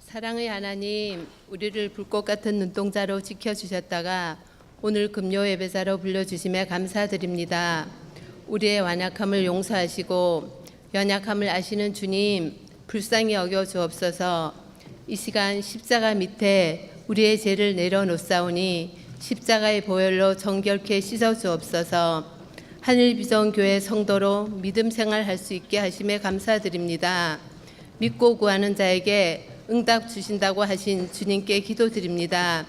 사랑의 하나님, 우리를 불꽃 같은 눈동자로 지켜주셨다가 오늘 금요 예배자로 불러주심에 감사드립니다. 우리의 완약함을 용서하시고 연약함을 아시는 주님, 불쌍히 여겨 주옵소서. 이 시간 십자가 밑에 우리의 죄를 내려놓사오니 십자가의 보혈로 정결케 씻어 주옵소서. 하늘비전교회 성도로 믿음 생활할 수 있게 하심에 감사드립니다. 믿고 구하는 자에게 응답 주신다고 하신 주님께 기도드립니다.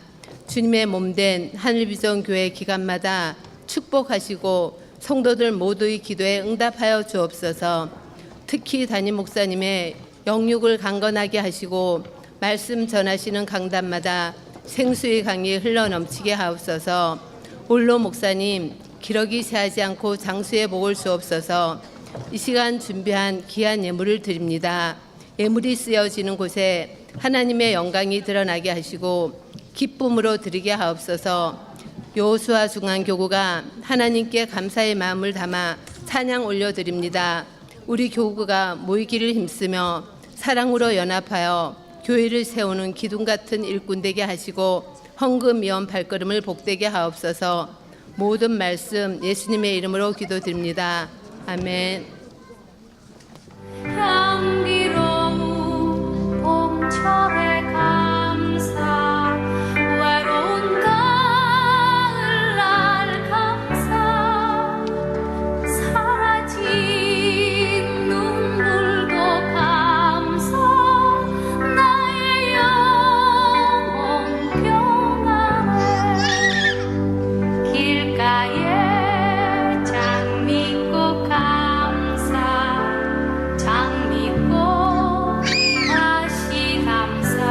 주님의 몸된 하늘비전교회 기간마다 축복하시고 성도들 모두의 기도에 응답하여 주옵소서. 특히 담임 목사님의 영육을 강건하게 하시고 말씀 전하시는 강단마다 생수의 강이 흘러넘치게 하옵소서. 올로 목사님 기러기 세하지 않고 장수에 복을 주옵소서. 이 시간 준비한 귀한 예물을 드립니다. 예물이 쓰여지는 곳에 하나님의 영광이 드러나게 하시고 기쁨으로 드리게 하옵소서. 여호수아 중앙교구가 하나님께 감사의 마음을 담아 찬양 올려드립니다. 우리 교구가 모이기를 힘쓰며 사랑으로 연합하여 교회를 세우는 기둥 같은 일꾼 되게 하시고 헌금 위험 발걸음을 복되게 하옵소서. 모든 말씀 예수님의 이름으로 기도드립니다. 아멘. 향기로운 봄철의 감사, 외로운 가을날 감사, 사라진 눈물도 감사, 나의 영혼 평안해. 길가에 장미꽃 감사, 장미꽃 다시 감사.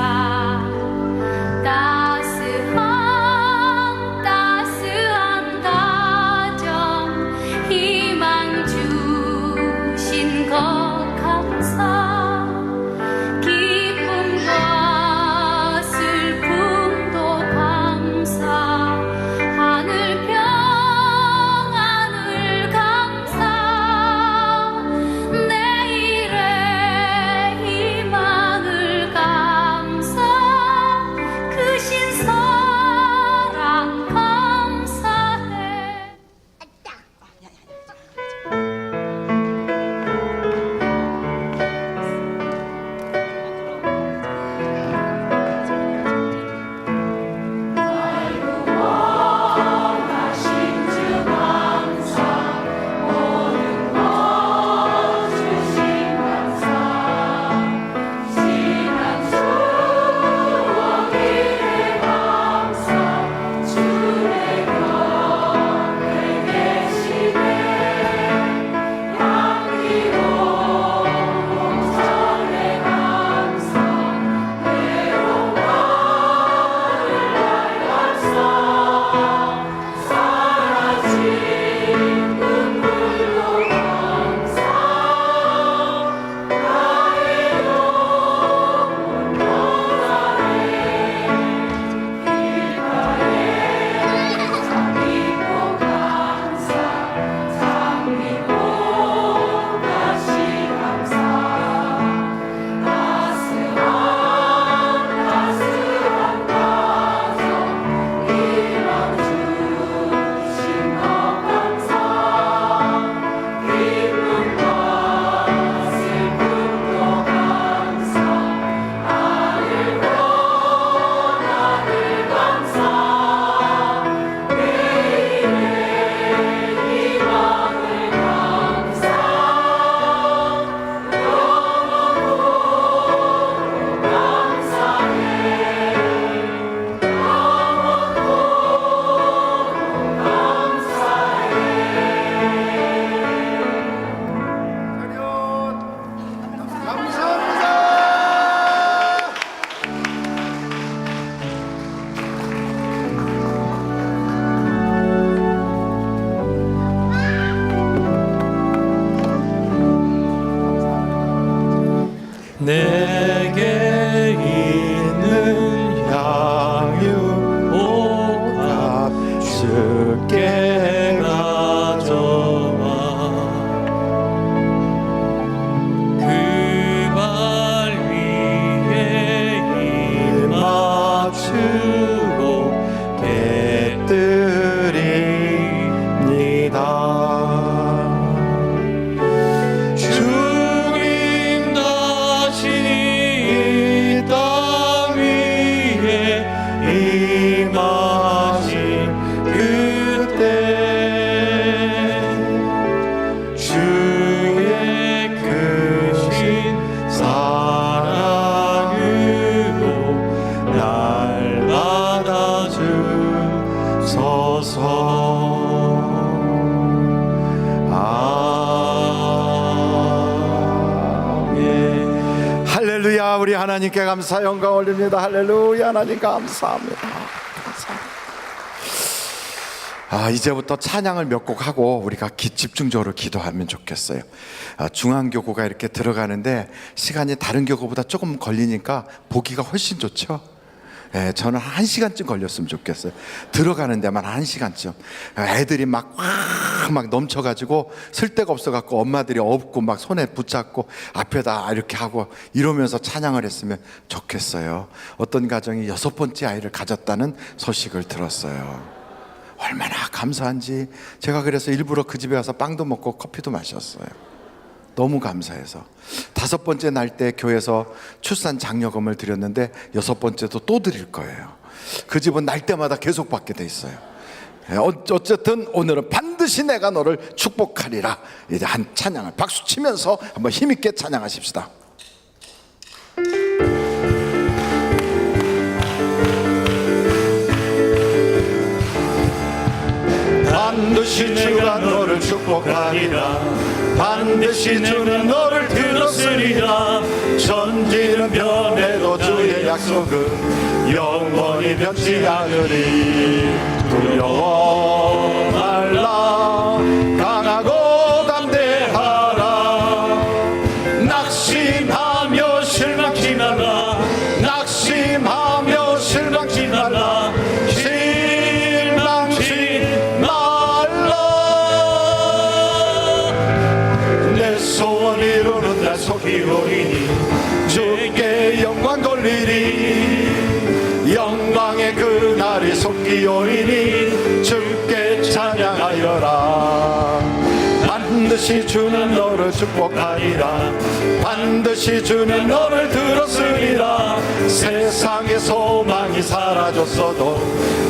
주고 깨뜨립니다. 주님 다시 이 땅 위에 임하신 그때 주의 크신 사랑으로 날 받아주소서. 아멘. 할렐루야. 우리 하나님께 감사 영광 올립니다. 할렐루야. 하나님 감사합니다. 감사합니다. 이제부터 찬양을 몇 곡 하고 우리가 집중적으로 기도하면 좋겠어요. 중앙교구가 이렇게 들어가는데 시간이 다른 교구보다 조금 걸리니까 보기가 훨씬 좋죠. 저는 1시간쯤 걸렸으면 좋겠어요. 들어가는 데만 1시간쯤. 애들이 막 넘쳐가지고 쓸 데가 없어갖고 엄마들이 업고 막 손에 붙잡고 앞에다 이렇게 하고 이러면서 찬양을 했으면 좋겠어요. 어떤 가정이 6번째 아이를 가졌다는 소식을 들었어요. 얼마나 감사한지. 제가 그래서 일부러 그 집에 가서 빵도 먹고 커피도 마셨어요. 너무 감사해서 5번째 날 때 교회에서 출산 장려금을 드렸는데 6번째도 또 드릴 거예요. 그 집은 날 때마다 계속 받게 돼 있어요. 어쨌든 오늘은 반드시 내가 너를 축복하리라. 이제 한 찬양을 박수 치면서 한번 힘있게 찬양하십시다. 반드시 주가 너를 축복하리라. 반드시 주는 너를 들었으리라. 천지는 변해도 주의 약속은 영원히 변치 않으리. 두려워 말라. 강하고 담대하라. 낙심하며 실망치 말라. 낙심하며 실망치 말라. 소원 이루는 날 속이 오리니 주께 영광 돌리리. 영광의 그날이 속기 오리니 주께 찬양하여라. 반드시 주는 너를 축복하리라. 반드시 주는 너를 들었으리라. 세상의 소망이 사라졌어도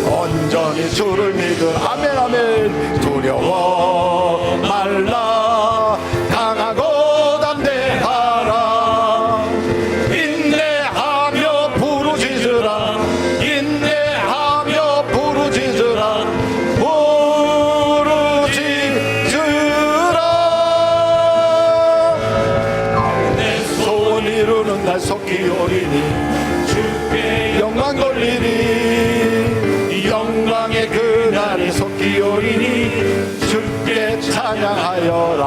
온전히 주를 믿음. 아멘 아멘. 두려워 말라. 강하고 담대하라. 인내하며 부르짖으라. 인내하며 부르짖으라. 부르짖으라. 내 소원 이루는 날 속기 오리니 주께 영광 돌리니. 영광의 그날이 속기 오리니 주께 찬양하여라.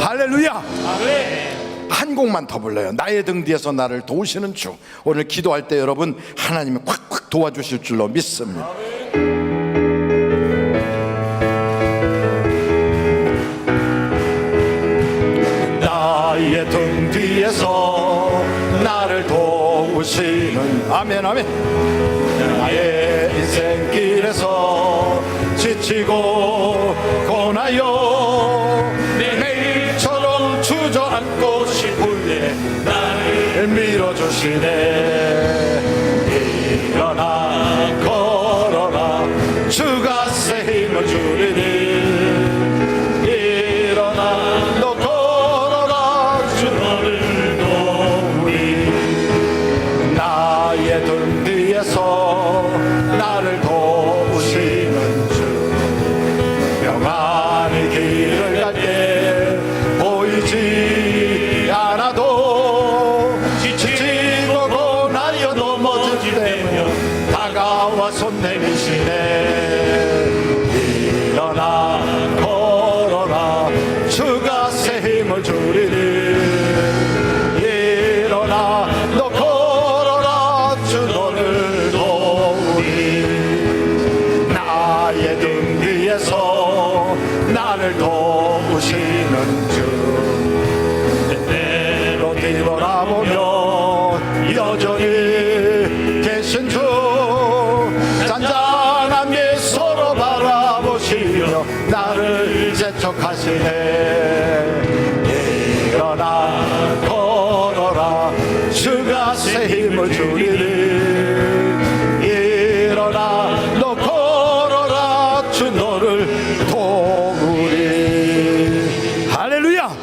할렐루야. 아멘. 한 곡만 더 불러요. 나의 등 뒤에서 나를 도우시는 주. 오늘 기도할 때 여러분 하나님이 콱콱 도와주실 줄로 믿습니다. 나의 등 뒤에서 나를 도우시는. 아멘 아멘. 나의 인생길에서 지치고 고나요 매일처럼 주저앉고 싶을 때 나를 밀어주시네. 일어나 걸어라. 주가 새 힘을 주리니. 일어나 너 걸어라. 주 너를 도우리. 나의 등 뒤에서 나를 도우시는 주. 평안히 길을 갈 때 보이지 않아도 지치고 고나여 넘어질 때면 다가와 손 내미시네. 일어나 걸어라. 주가 새 힘을 주리니. 일어나 너 걸어라. 주 너를 도우리. 나의 등 뒤에서 나를 도우시는 주. 때때로 뒤돌아보면 여전히 계신 주. 하시네. 일어나 걸어라 주가 새 힘을 주리니. 일어나 너 걸어라 주 너를 도우리. 할렐루야.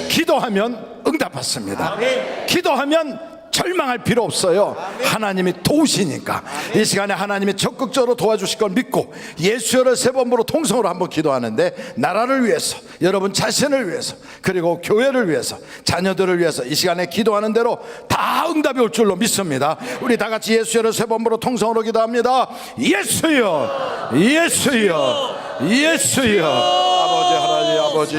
기도하면 응답받습니다. 기도하면 절망할 필요 없어요. 하나님이 도우시니까. 이 시간에 하나님이 적극적으로 도와주실 걸 믿고 예수여를 세 번으로 통성으로 한번 기도하는데, 나라를 위해서, 여러분 자신을 위해서, 그리고 교회를 위해서, 자녀들을 위해서 이 시간에 기도하는 대로 다 응답이 올 줄로 믿습니다. 우리 다 같이 예수여를 세 번으로 통성으로 기도합니다. 예수여, 예수여, 예수여. 아버지, 하나님 아버지,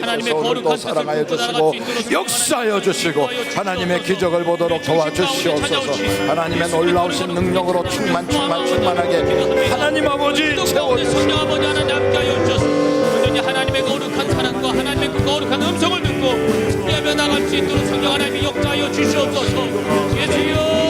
하나님의 오늘도 거룩한 사랑하여 뜻을 주시고 따라갈 수 있도록 역사하여 주시고 하나님의 기적을 보도록 도와주시옵소서. 하나님의 놀라우신 능력으로 충만하게 하나님 아버지 채워주시옵소서. 성령 아버지 하나님 함께하여 주셔서 온전히 하나님의 거룩한 사랑과 하나님의 그 거룩한 음성을 듣고 뛰어며 나갈 수 있도록 성령 하나님이 역사하여 주시옵소서. 예수여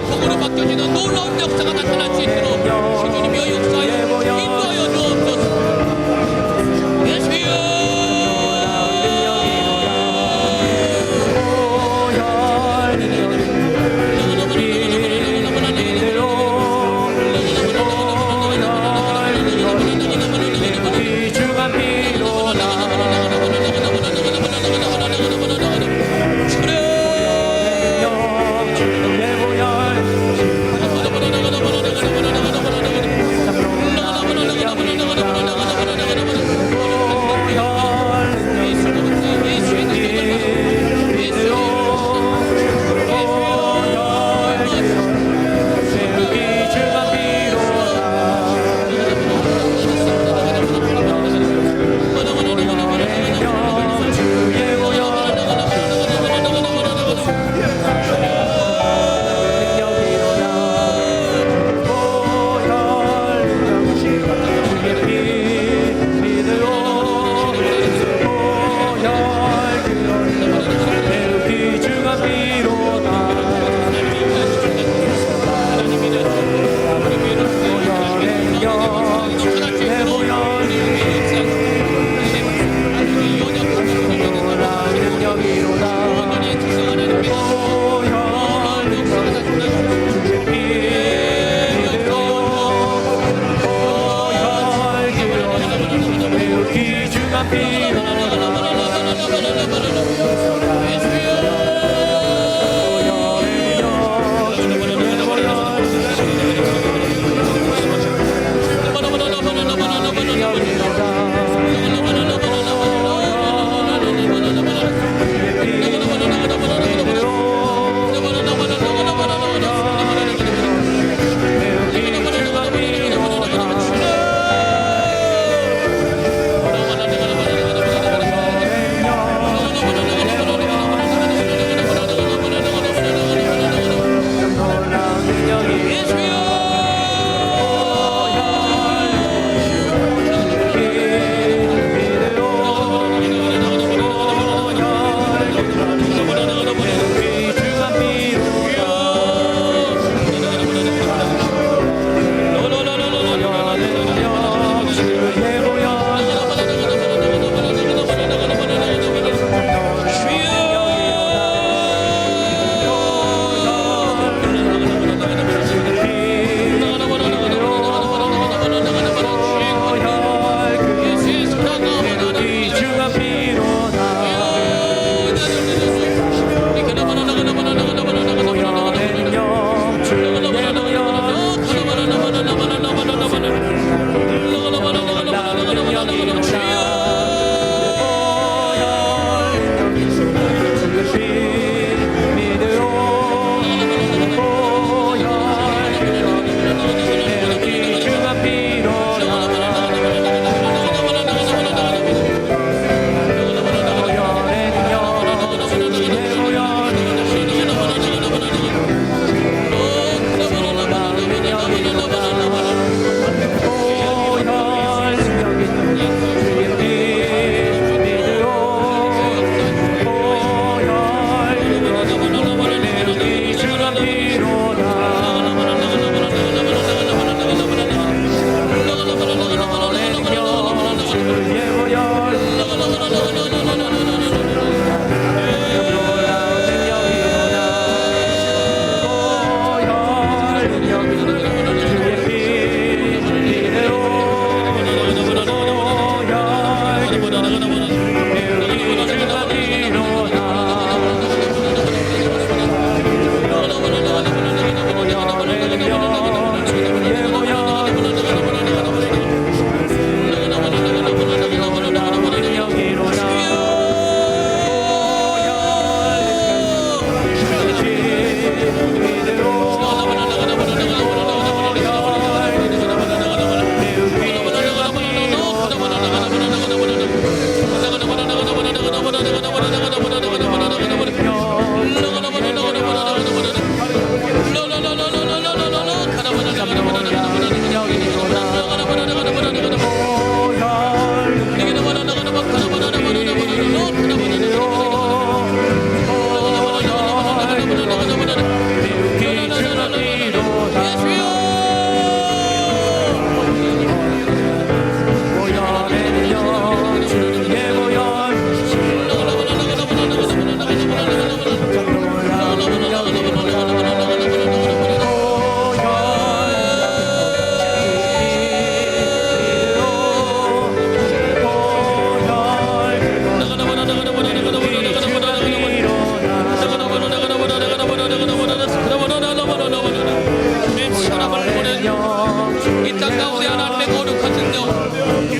축복으로 바뀌어지는 놀라운 역사가 나타날 수 있도록 주님이여 역사하여 인도하여 주옵소서. 예수여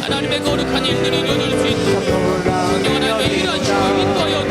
하나님의 거룩한 일들이 이루어질 수 있도록 성령 하나님의 일하시고 인도하여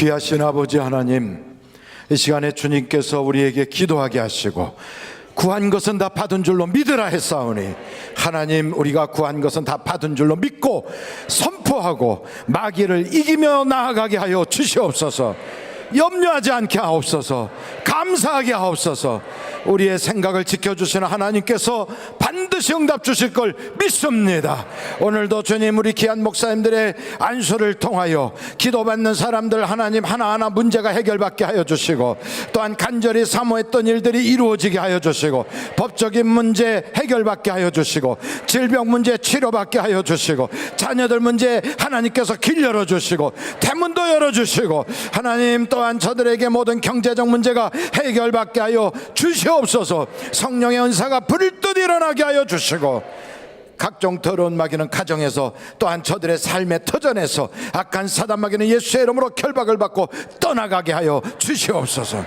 귀하신 아버지 하나님, 이 시간에 주님께서 우리에게 기도하게 하시고 구한 것은 다 받은 줄로 믿으라 했사오니, 하나님, 우리가 구한 것은 다 받은 줄로 믿고 선포하고 마귀를 이기며 나아가게 하여 주시옵소서. 염려하지 않게 하옵소서. 감사하게 하옵소서. 우리의 생각을 지켜주시는 하나님께서 반드시 응답 주실 걸 믿습니다. 오늘도 주님, 우리 귀한 목사님들의 안수를 통하여 기도받는 사람들 하나님 하나하나 문제가 해결받게 하여 주시고, 또한 간절히 사모했던 일들이 이루어지게 하여 주시고, 법적인 문제 해결받게 하여 주시고, 질병 문제 치료받게 하여 주시고, 자녀들 문제 하나님께서 길 열어주시고, 대문도 열어주시고, 하나님 또한 저들에게 모든 경제적 문제가 해결받게 하여 주시옵소서. 성령의 은사가 불뜻 일어나게 하여 주시고, 각종 더러운 마귀는 가정에서, 또한 저들의 삶의 터전에서 악한 사단 마귀는 예수의 이름으로 결박을 받고 떠나가게 하여 주시옵소서.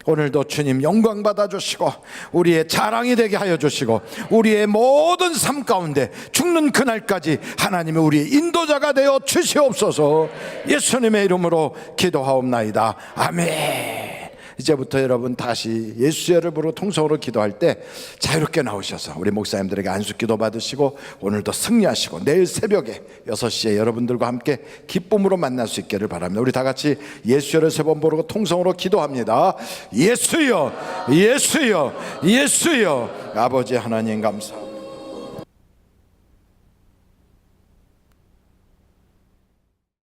오늘도 주님 영광 받아주시고 우리의 자랑이 되게 하여 주시고, 우리의 모든 삶 가운데 죽는 그날까지 하나님의 우리의 인도자가 되어 주시옵소서. 예수님의 이름으로 기도하옵나이다. 아멘. 이제부터 여러분 다시 예수의 이름으로 통성으로 기도할 때 자유롭게 나오셔서 우리 목사님들에게 안수기도 받으시고, 오늘도 승리하시고 내일 새벽에 6시에 여러분들과 함께 기쁨으로 만날 수 있기를 바랍니다. 우리 다 같이 예수를 3번 부르고 통성으로 기도합니다. 예수여, 예수여, 예수여. 아버지 하나님 감사합니다.